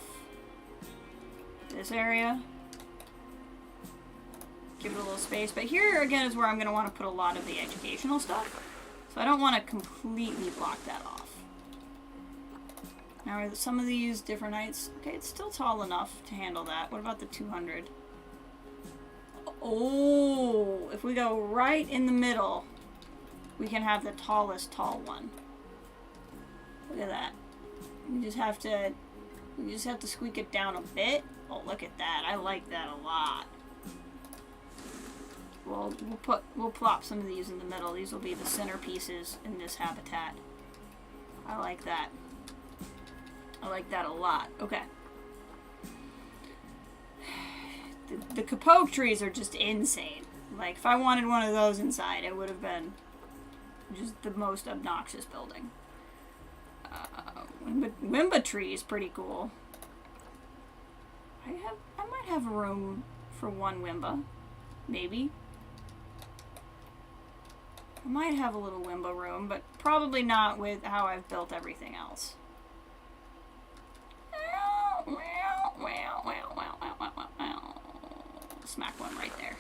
this area. Give it a little space. But here again is where I'm going to want to put a lot of the educational stuff. So I don't want to completely block that off. Now are some of these different heights? Okay, it's still tall enough to handle that. What about the 200? Oh, if we go right in the middle, we can have the tallest tall one. Look at that. We just have to squeak it down a bit. Oh, look at that. I like that a lot. We'll plop some of these in the middle. These will be the centerpieces in this habitat. I like that. I like that a lot. Okay. The capote trees are just insane. Like, if I wanted one of those inside, it would have been just the most obnoxious building. Wimba tree is pretty cool. I might have room for one Wimba. Maybe. I might have a little Wimba room, but probably not with how I've built everything else. Smack one right there.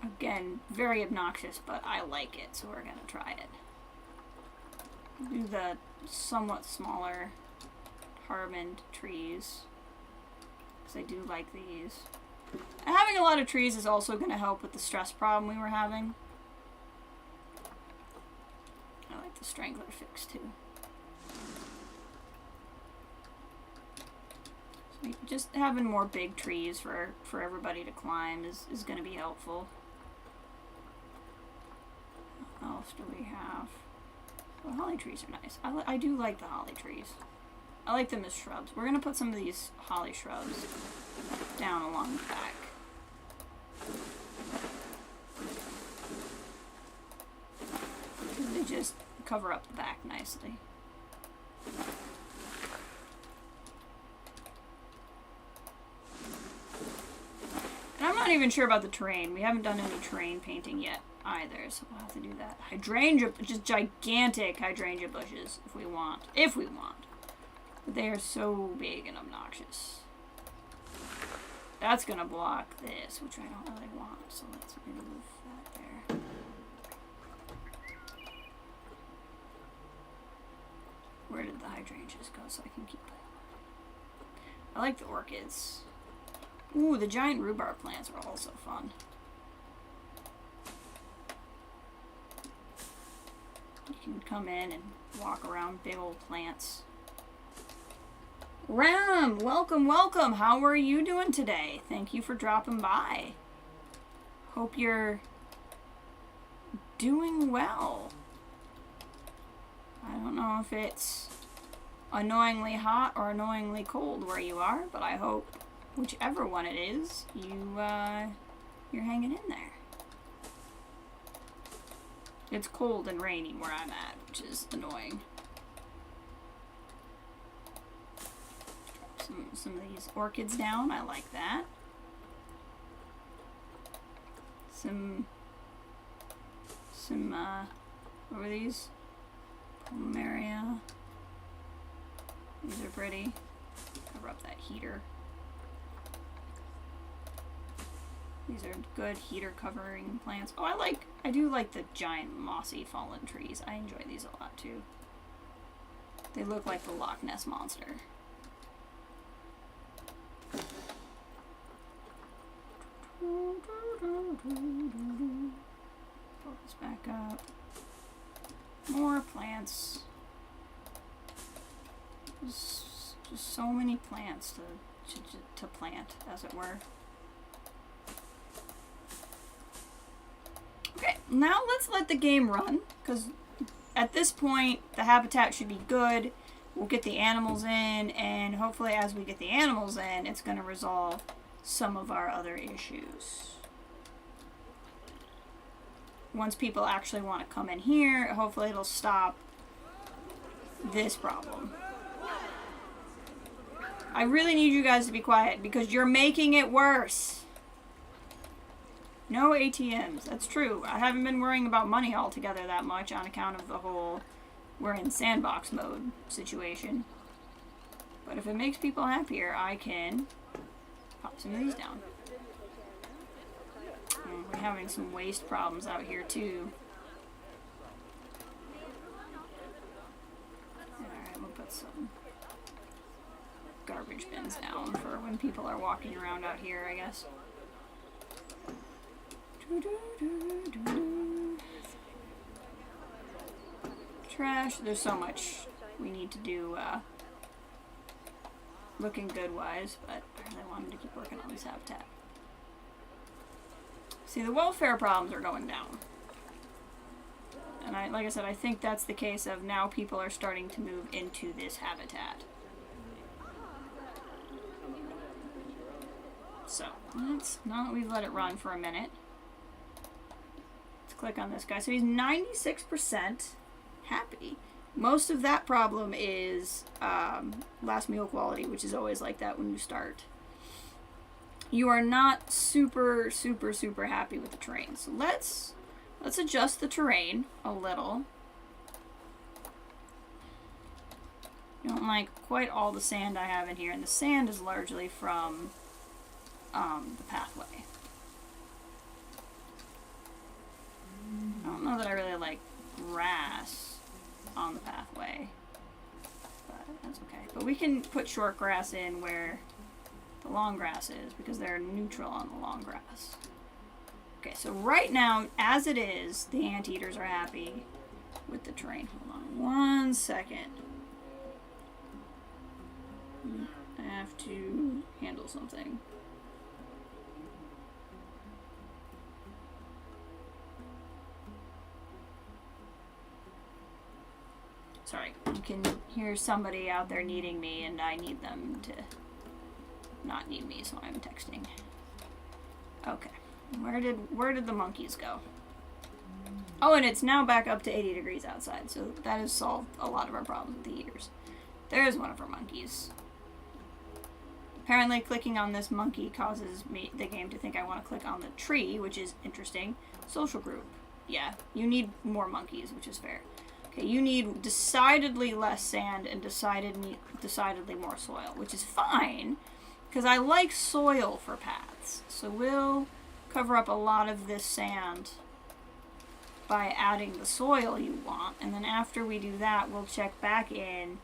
Again, very obnoxious, but I like it, so we're gonna try it. Do the somewhat smaller Harmond trees, because I do like these. And having a lot of trees is also going to help with the stress problem we were having. I like the strangler fix too. So just having more big trees for everybody to climb is going to be helpful. What else do we have? Well, holly trees are nice. I do like the holly trees. I like them as shrubs. We're going to put some of these holly shrubs down along the back. They just cover up the back nicely. And I'm not even sure about the terrain. We haven't done any terrain painting yet either, so we'll have to do that. Hydrangea, just gigantic hydrangea bushes if we want. If we want. But they are so big and obnoxious. That's gonna block this, which I don't really want, so let's move that there. Where did the hydrangeas go so I can keep it? I like the orchids. Ooh, the giant rhubarb plants are also fun. You can come in and walk around big old plants. Ram, welcome, welcome. How are you doing today? Thank you for dropping by. Hope you're doing well. I don't know if it's annoyingly hot or annoyingly cold where you are, but I hope whichever one it is, you're hanging in there. It's cold and rainy where I'm at, which is annoying. Some of these orchids down. I like that. Some what were these? Plumeria. These are pretty. Cover up that heater. These are good heater covering plants. Oh, I do like the giant mossy fallen trees. I enjoy these a lot too. They look like the Loch Ness Monster. Focus back up. More plants. There's just so many plants to plant, as it were. Okay, now let's let the game run, because at this point the habitat should be good. We'll get the animals in, and hopefully as we get the animals in, it's going to resolve some of our other issues. Once people actually want to come in here, hopefully it'll stop this problem. I really need you guys to be quiet because you're making it worse. No ATMs. That's true. I haven't been worrying about money altogether that much on account of the whole we're in sandbox mode situation. But if it makes people happier, I can pop some of these down. And we're having some waste problems out here too. Alright, we'll put some garbage bins down for when people are walking around out here, I guess. Trash. There's so much we need to do looking good wise, but I really wanted to keep working on this habitat. See, the welfare problems are going down. And like I said, I think that's the case of now people are starting to move into this habitat. So, now that we've let it run for a minute, let's click on this guy. So he's 96% happy. Most of that problem is last meal quality, which is always like that when you start. You are not super, super, super happy with the terrain. So let's adjust the terrain a little. You don't like quite all the sand I have in here, and the sand is largely from the pathway. I don't know that I really like grass on the pathway, but that's okay. But we can put short grass in where the long grass is, because they're neutral on the long grass. Okay, so right now, as it is, the anteaters are happy with the terrain. Hold on one second. I have to handle something. Sorry, you can hear somebody out there needing me, and I need them to not need me, so I'm texting. Okay, where did the monkeys go? Oh, and it's now back up to 80 degrees outside, so that has solved a lot of our problems with the heaters. There's one of our monkeys. Apparently, clicking on this monkey causes the game to think I want to click on the tree, which is interesting. Social group. Yeah, you need more monkeys, which is fair. Okay, you need decidedly less sand and decidedly more soil, which is fine, because I like soil for paths. So we'll cover up a lot of this sand by adding the soil you want, and then after we do that, we'll check back in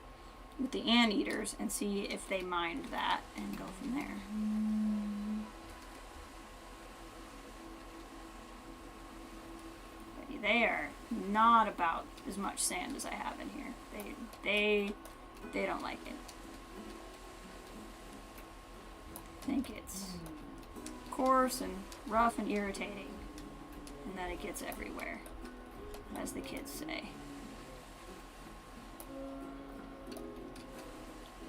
with the anteaters and see if they mined that and go from there. They are not about as much sand as I have in here. They don't like it. I think it's coarse and rough and irritating, and that it gets everywhere, as the kids say.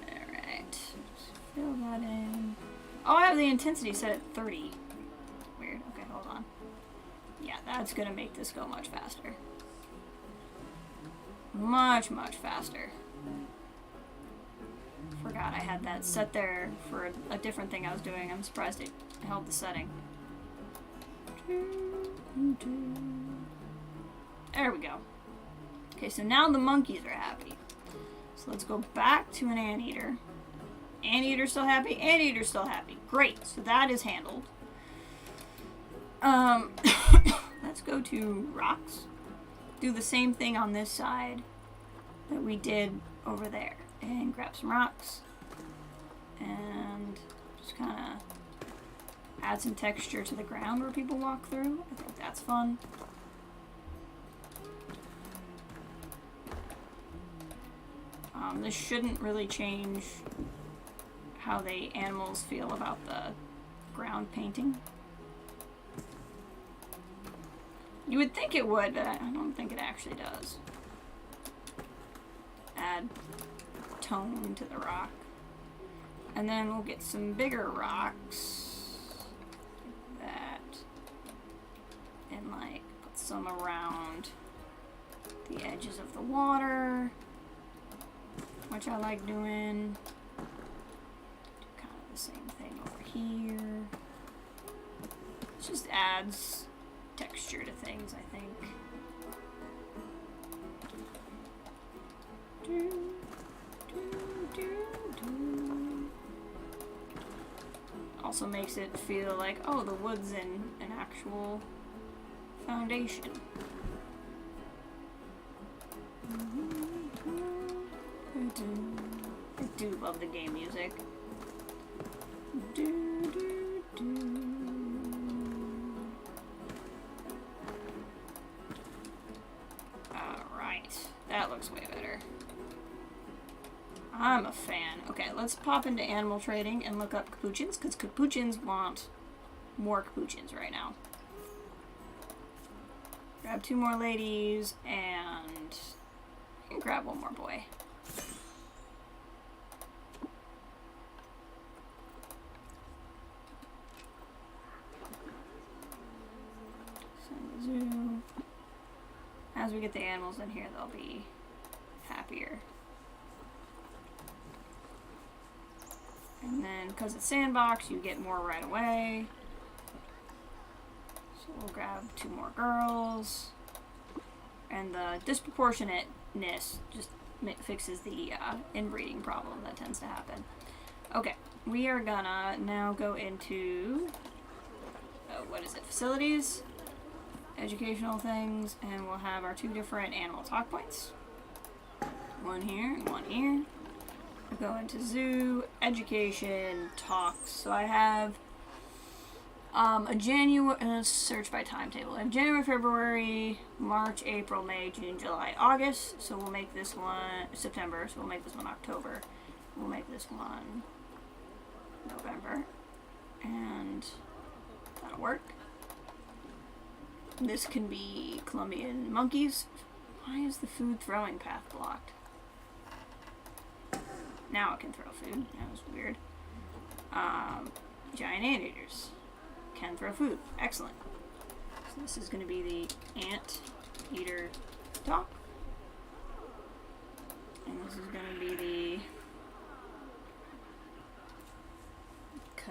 Alright, fill that in. Oh, I have the intensity set at 30. Weird. Okay, hold on. Yeah, that's gonna make this go much faster. Much, much faster. Forgot I had that set there for a different thing I was doing. I'm surprised it held the setting. There we go. Okay, so now the monkeys are happy. So let's go back to an anteater. Anteater still happy? Anteater still happy. Great, so that is handled. Let's go to rocks. Do the same thing on this side that we did over there. And grab some rocks. And just kind of add some texture to the ground where people walk through. I think that's fun. This shouldn't really change how the animals feel about the ground painting. You would think it would, but I don't think it actually does. Add tone to the rock. And then we'll get some bigger rocks. Like that. And like put some around the edges of the water, which I like doing. Do kind of the same thing over here. It just adds texture to things, I think. Also makes it feel like, oh, the wood's in an actual foundation. I do love the game music. Alright, that looks way better. I'm a fan. Okay, let's pop into animal trading and look up capuchins, because capuchins want more capuchins right now. Grab 2 more ladies, and grab 1 more boy. Send the zoo. As we get the animals in here, they'll be happier. And then, because it's sandbox, you get more right away. So we'll grab 2 more girls. And the disproportionateness just fixes the inbreeding problem that tends to happen. Okay, we are gonna now go into, what is it, facilities, educational things, and we'll have our 2 different animal talk points. 1 here and 1 here. We'll go into zoo, education, talks. So I have a January, search by timetable. I have January, February, March, April, May, June, July, August. So we'll make this one September. So we'll make this one October. We'll make this one November. And that'll work. This can be Colombian monkeys. Why is the food throwing path blocked? Now it can throw food. That was weird. Giant anteaters can throw food. Excellent. So this is going to be the anteater talk. And this is going to be the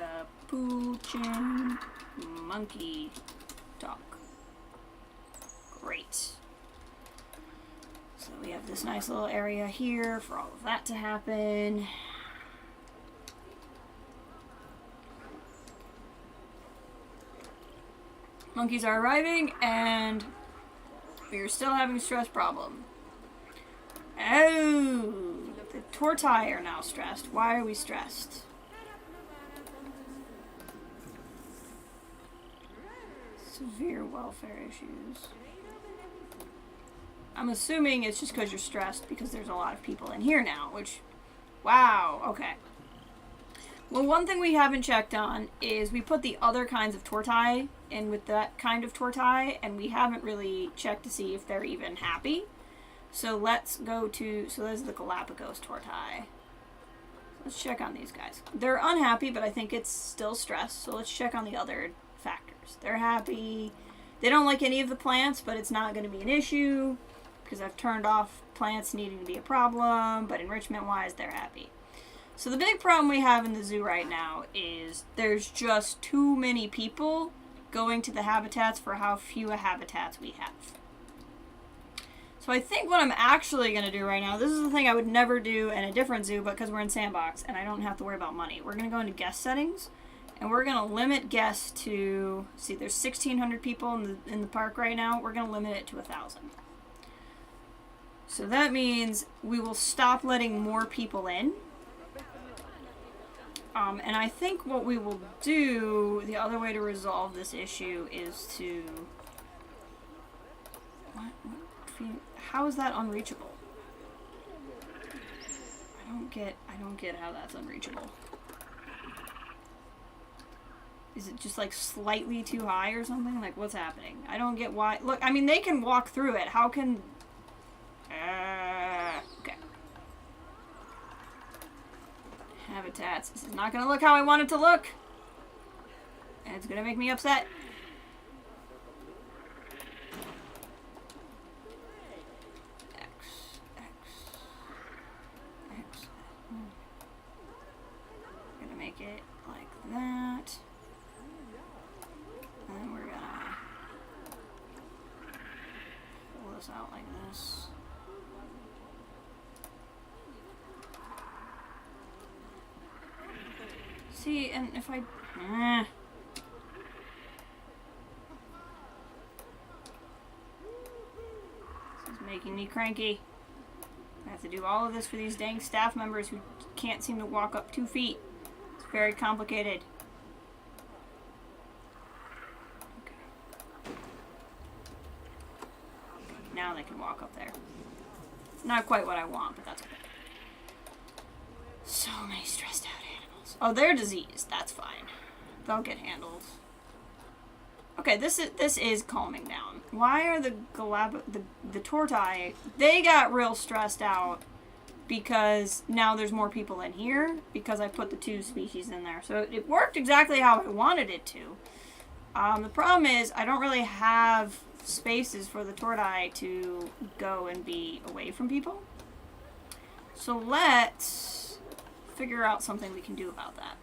capuchin monkey talk. Great. So we have this nice little area here for all of that to happen. Monkeys are arriving, and we're still having a stress problem. Oh, the tortoises are now stressed. Why are we stressed? Severe welfare issues. I'm assuming it's just because you're stressed because there's a lot of people in here now, which, wow, okay. Well, one thing we haven't checked on is we put the other kinds of tortoise in with that kind of tortoise, and we haven't really checked to see if they're even happy. So let's go to, so there's the Galapagos tortoise. Let's check on these guys. They're unhappy, but I think it's still stress, so let's check on the other factors. They're happy. They don't like any of the plants, but it's not going to be an issue because I've turned off plants needing to be a problem, but enrichment-wise, they're happy. So the big problem we have in the zoo right now is there's just too many people going to the habitats for how few habitats we have. So I think what I'm actually going to do right now, this is the thing I would never do in a different zoo, but because we're in sandbox and I don't have to worry about money. We're going to go into guest settings, And we're going to limit guests to, see, there's 1,600 people in the park right now. We're going to limit it to 1,000. So that means we will stop letting more people in. And I think what we will do, the other way to resolve this issue is to... How is that unreachable? I don't get how that's unreachable. Is it just like slightly too high or something? Like what's happening? I don't get why. Look, I mean they can walk through it. How can... okay. Habitats. This is not gonna look how I want it to look. And it's gonna make me upset. Make it like that. And then we're gonna pull this out like this. See, and if I... This is making me cranky. I have to do all of this for these dang staff members who can't seem to walk up 2 feet. Very complicated. Okay. Now they can walk up there. Not quite what I want, but that's okay. So many stressed out animals. Oh, they're diseased. That's fine. They'll get handled. Okay, this is calming down. Why are the tortoise? They got real stressed out. Because now there's more people in here because I put the 2 species in there. So it worked exactly how I wanted it to. The problem is I don't really have spaces for the tortoise to go and be away from people. So let's figure out something we can do about that.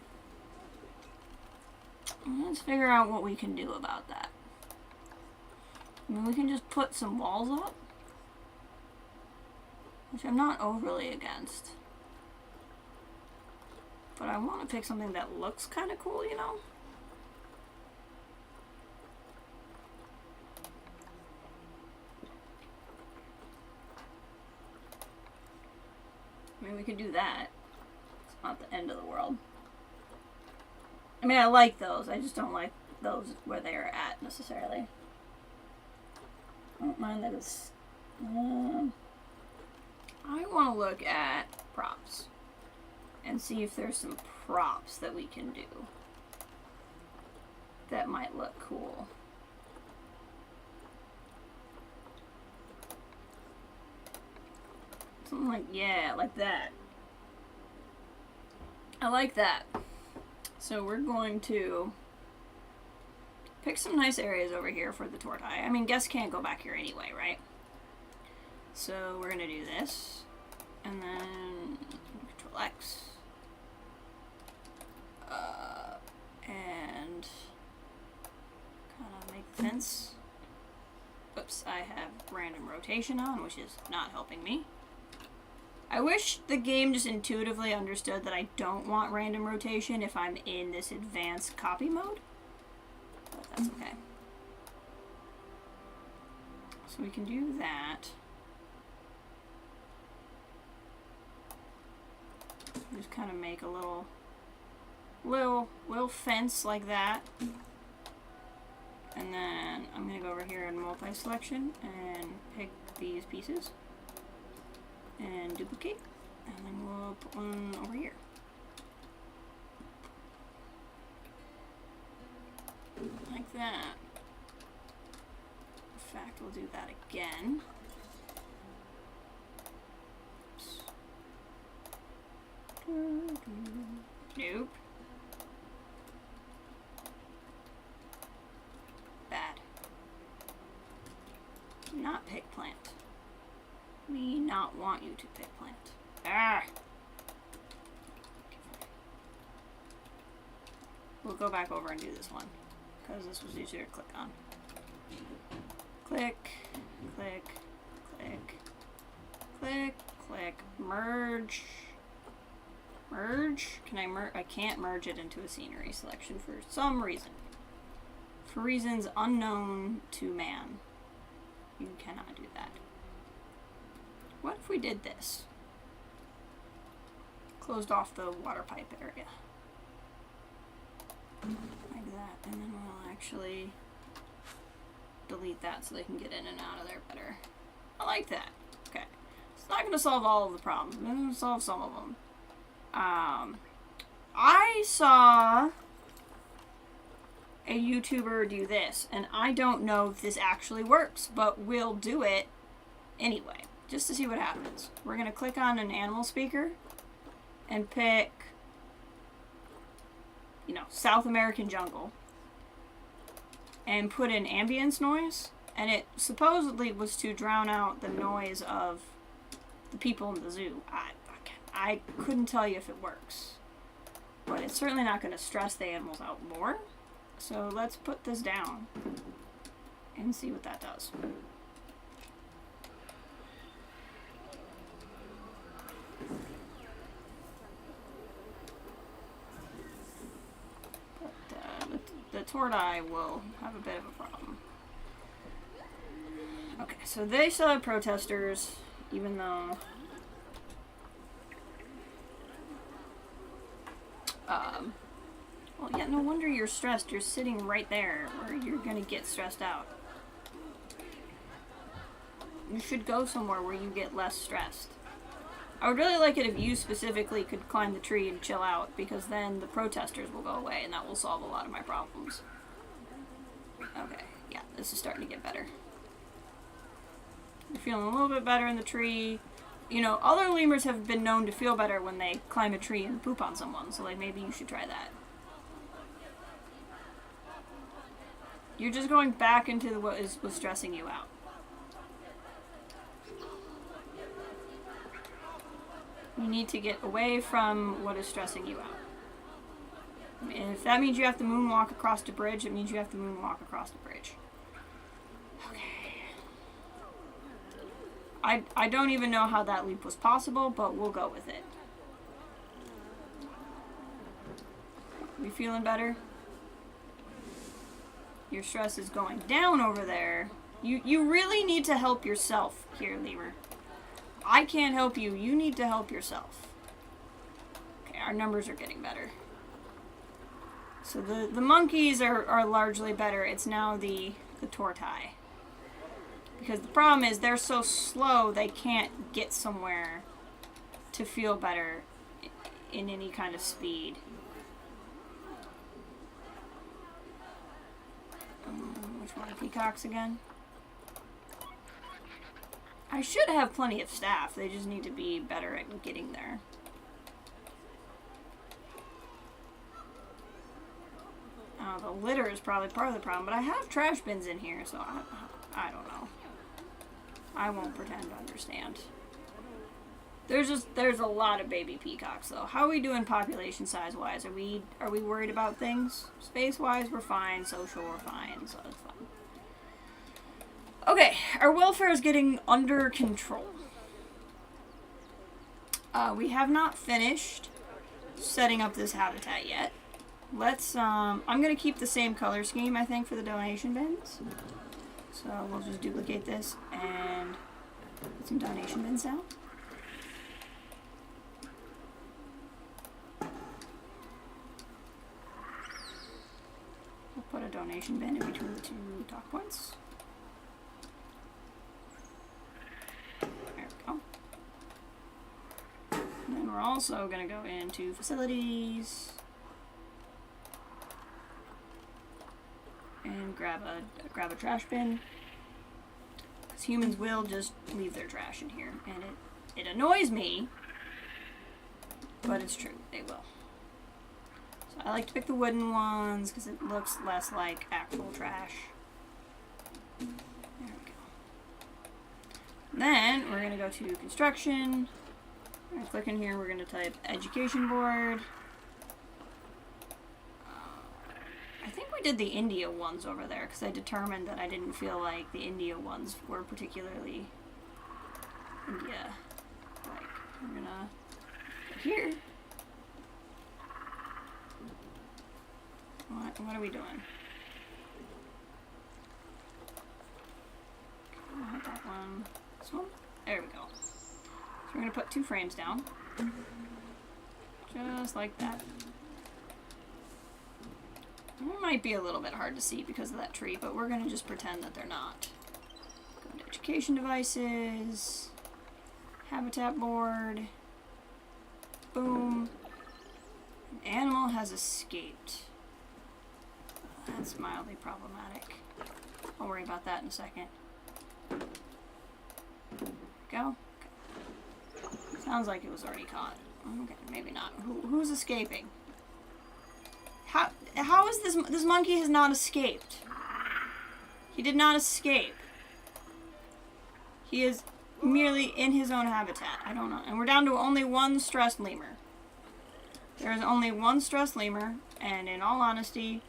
Let's figure out what we can do about that. I mean, we can just put some walls up. Which I'm not overly against. But I want to pick something that looks kind of cool, you know? I mean, we could do that. It's not the end of the world. I mean, I like those. I just don't like those where they are at, necessarily. I don't mind that it's... I want to look at props and see if there's some props that we can do that might look cool. Something like, yeah, like that. I like that. So we're going to pick some nice areas over here for the tortoise. I mean, guests can't go back here anyway, right? So we're going to do this, and then Control X, and kind of make the fence. Oops, I have random rotation on, which is not helping me. I wish the game just intuitively understood that I don't want random rotation if I'm in this advanced copy mode, but that's okay. So we can do that. Just kind of make a little fence like that. And then I'm going to go over here in multi-selection and pick these pieces and duplicate. And then we'll put one over here. Like that. In fact, we'll do that again. Nope. Bad. Not pick plant. We not want you to pick plant. Ah! We'll go back over and do this one, because this was easier to click on. Click, click, click, click, click, merge. Merge? Can I merge? I can't merge it into a scenery selection for some reason. For reasons unknown to man. You cannot do that. What if we did this? Closed off the water pipe area. Like that. And then we'll actually delete that so they can get in and out of there better. I like that. Okay. It's not going to solve all of the problems. It's going to solve some of them. I saw a YouTuber do this, and I don't know if this actually works, but we'll do it anyway, just to see what happens. We're going to click on an animal speaker and pick, you know, South American jungle, and put in ambience noise, and it supposedly was to drown out the noise of the people in the zoo. I couldn't tell you if it works, but it's certainly not going to stress the animals out more. So let's put this down and see what that does. But the tortoise will have a bit of a problem. Okay, so they still have protesters, even though well, yeah, no wonder you're stressed. You're sitting right there, or you're gonna get stressed out. You should go somewhere where you get less stressed. I would really like it if you specifically could climb the tree and chill out, because then the protesters will go away, and that will solve a lot of my problems. Okay, yeah, this is starting to get better. You're feeling a little bit better in the tree. You know, other lemurs have been known to feel better when they climb a tree and poop on someone, so like maybe you should try that. You're just going back into what was stressing you out. You need to get away from what is stressing you out. And if that means you have to moonwalk across the bridge, it means you have to moonwalk across the bridge. Okay. I don't even know how that leap was possible, but we'll go with it. We feeling better? Your stress is going down over there. You really need to help yourself here, lemur. I can't help you. You need to help yourself. Okay, our numbers are getting better. So the monkeys are largely better. It's now the tortoise. Because the problem is they're so slow they can't get somewhere to feel better in any kind of speed. Which one? Peacocks again? I should have plenty of staff. They just need to be better at getting there. The litter is probably part of the problem, but I have trash bins in here, so I don't know. I won't pretend to understand. There's a lot of baby peacocks though. How are we doing population size wise? Are we worried about things? Space wise we're fine, social we're fine, so it's fine. Okay, our welfare is getting under control. We have not finished setting up this habitat yet. Let's I'm gonna keep the same color scheme I think for the donation bins. So we'll just duplicate this and put some donation bins down. We'll put a donation bin in between the two talk points. There we go. And then we're also going to go into facilities and grab a trash bin. Because humans will just leave their trash in here, and it annoys me, but it's true, they will. So I like to pick the wooden ones because it looks less like actual trash. There we go. Then we're going to go to construction. We're going to click in here, we're going to type education board. I think we did the India ones over there because I determined that I didn't feel like the India ones were particularly India. Like, we're gonna go here, What are we doing? Not that one. This one? There we go. So we're gonna put 2 frames down. Just like that. It might be a little bit hard to see because of that tree, but we're gonna just pretend that they're not. Go to education devices. Habitat board. Boom. An animal has escaped. That's mildly problematic. I'll worry about that in a second. Go. Okay. Sounds like it was already caught. Okay, maybe not. Who's escaping? How is this monkey has not escaped? He did not escape. He is merely in his own habitat. I don't know. And we're down to only 1 stressed lemur. There is only 1 stressed lemur, and in all honesty,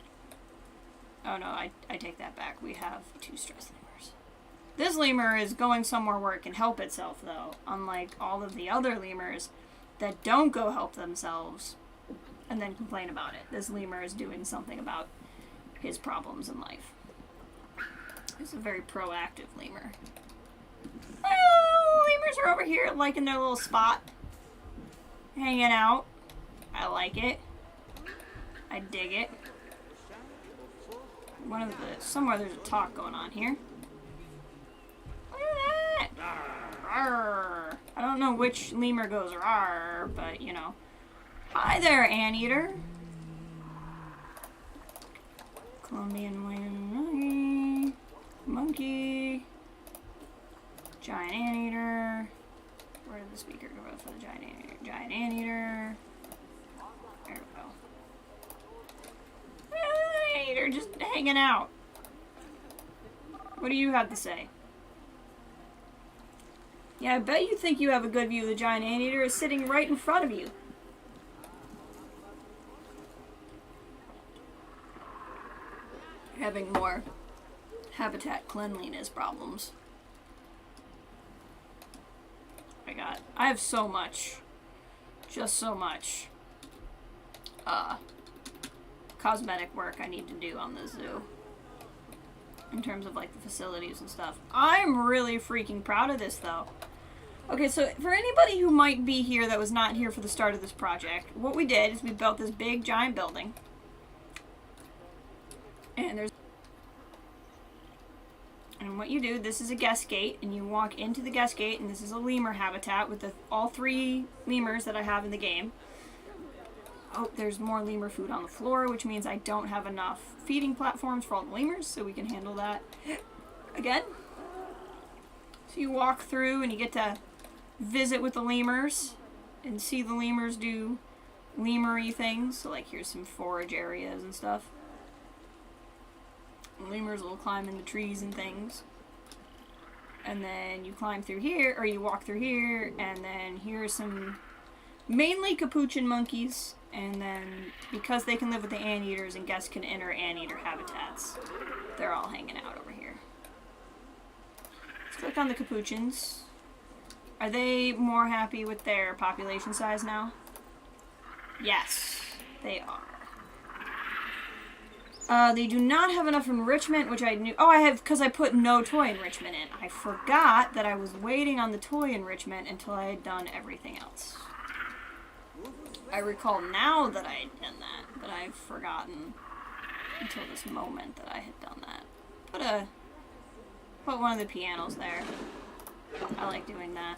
oh no, I take that back. We have 2 stressed lemurs. This lemur is going somewhere where it can help itself, though, unlike all of the other lemurs that don't go help themselves and then complain about it. This lemur is doing something about his problems in life. He's a very proactive lemur. Well, lemurs are over here liking their little spot. Hanging out. I like it. I dig it. Somewhere there's a talk going on here. Look at that! Rawr. I don't know which lemur goes rawr, but you know. Hi there, Anteater. Colombian monkey. Giant Anteater. Where did the speaker go for the giant Anteater? Giant Anteater. There we go. Anteater just hanging out. What do you have to say? Yeah, I bet you think you have a good view. The giant Anteater is sitting right in front of you. Having more habitat cleanliness problems. I have so much. Just so much. Cosmetic work I need to do on the zoo. In terms of like the facilities and stuff. I'm really freaking proud of this though. Okay, so for anybody who might be here that was not here for the start of this project, what we did is we built this big giant building. And what you do, this is a guest gate, and you walk into the guest gate, and this is a lemur habitat with all 3 lemurs that I have in the game. Oh, there's more lemur food on the floor, which means I don't have enough feeding platforms for all the lemurs, so we can handle that again. So you walk through, and you get to visit with the lemurs, and see the lemurs do lemur-y things. So, like, here's some forage areas and stuff. Lemurs will climb into trees and things. And then you climb through here, or you walk through here, and then here are some mainly capuchin monkeys. And then, because they can live with the anteaters and guests can enter anteater habitats, they're all hanging out over here. Let's click on the capuchins. Are they more happy with their population size now? Yes, they are. They do not have enough enrichment, which I knew. Oh, I have, because I put no toy enrichment in. I forgot that I was waiting on the toy enrichment until I had done everything else. I recall now that I had done that, but I've forgotten until this moment that I had done that. Put one of the pianos there. I like doing that.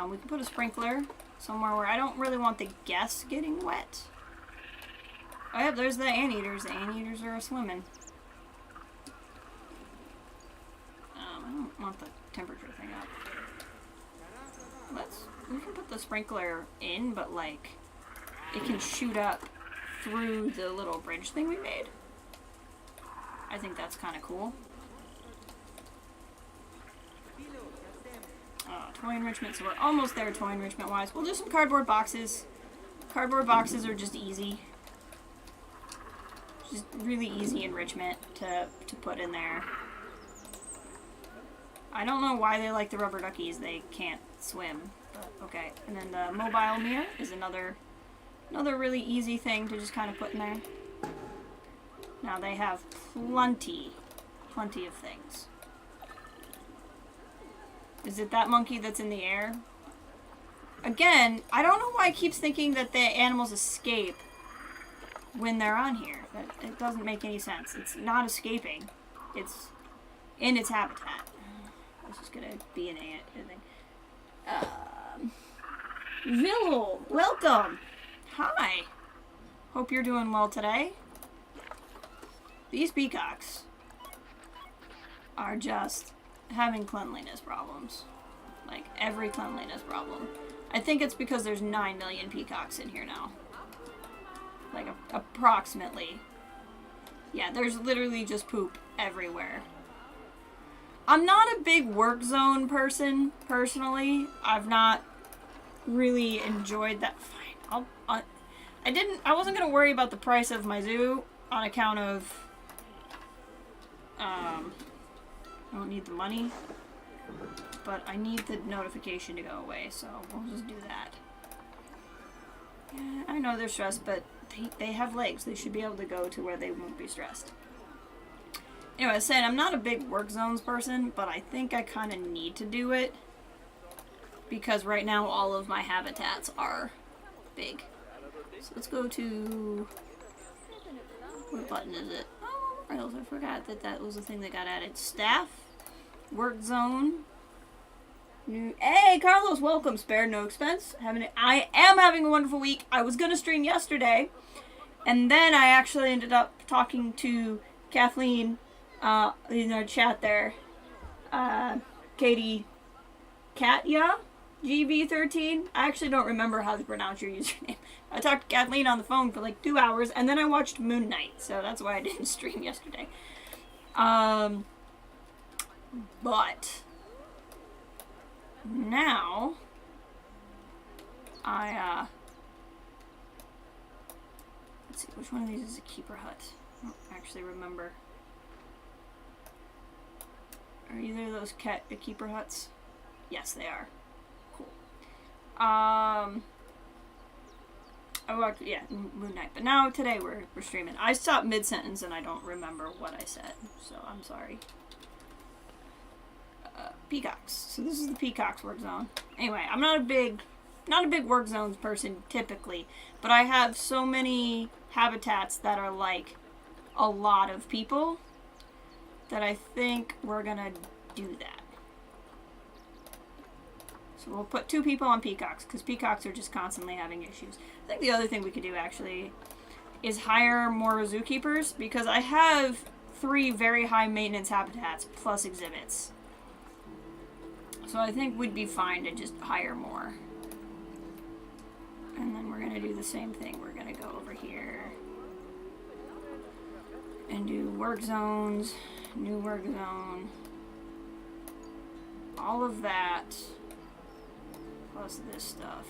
We can put a sprinkler somewhere where I don't really want the guests getting wet. Oh yeah, there's the anteaters. The anteaters are swimming. I don't want the temperature thing up. We can put the sprinkler in, but like, it can shoot up through the little bridge thing we made. I think that's kind of cool. Toy enrichment, so we're almost there toy enrichment wise. We'll do some cardboard boxes. Cardboard boxes are just easy. Just really easy enrichment to put in there. I don't know why they like the rubber duckies. They can't swim, but okay. And then the mobile mirror is another really easy thing to just kind of put in there. Now they have plenty of things. Is it that monkey that's in the air? Again, I don't know why it keeps thinking that the animals escape when they're on here. It doesn't make any sense. It's not escaping. It's in its habitat. It's just gonna be an ant. Villo, welcome. Hi. Hope you're doing well today. These peacocks are just having cleanliness problems. Like, every cleanliness problem. I think it's because there's 9 million peacocks in here now. Like, approximately. Yeah, there's literally just poop everywhere. I'm not a big work zone person, personally. I've not really enjoyed that. Fine. I wasn't gonna worry about the price of my zoo on account of, I don't need the money, but I need the notification to go away, so we'll just do that. Yeah, I know they're stressed, but they have legs. They should be able to go to where they won't be stressed. Anyway, I was saying, I'm not a big work zones person, but I think I kind of need to do it because right now all of my habitats are big. So let's go to... What button is it? Oh, Arborial. I forgot that was the thing that got added. Staff. Work zone. New. Hey, Carlos, welcome. Spared no expense. I am having a wonderful week. I was going to stream yesterday, and then I actually ended up talking to Kathleen in our chat there. Katie Katya, GV13. I actually don't remember how to pronounce your username. I talked to Kathleen on the phone for like 2 hours, and then I watched Moon Knight, so that's why I didn't stream yesterday. But now let's see, which one of these is a keeper hut? I don't actually remember. Are either of those keeper huts? Yes, they are. Cool. I watched, yeah, Moon Knight. But now, today, we're streaming. I stopped mid-sentence and I don't remember what I said, so I'm sorry. Peacocks. So this is the peacocks work zone. Anyway, I'm not a big work zones person, typically. But I have so many habitats that are, like, a lot of people that I think we're gonna do that. So we'll put 2 people on peacocks, because peacocks are just constantly having issues. I think the other thing we could do, actually, is hire more zookeepers, because I have 3 very high maintenance habitats, plus exhibits. So I think we'd be fine to just hire more. And then we're going to do the same thing. We're going to go over here and do work zones, new work zone, all of that, plus this stuff.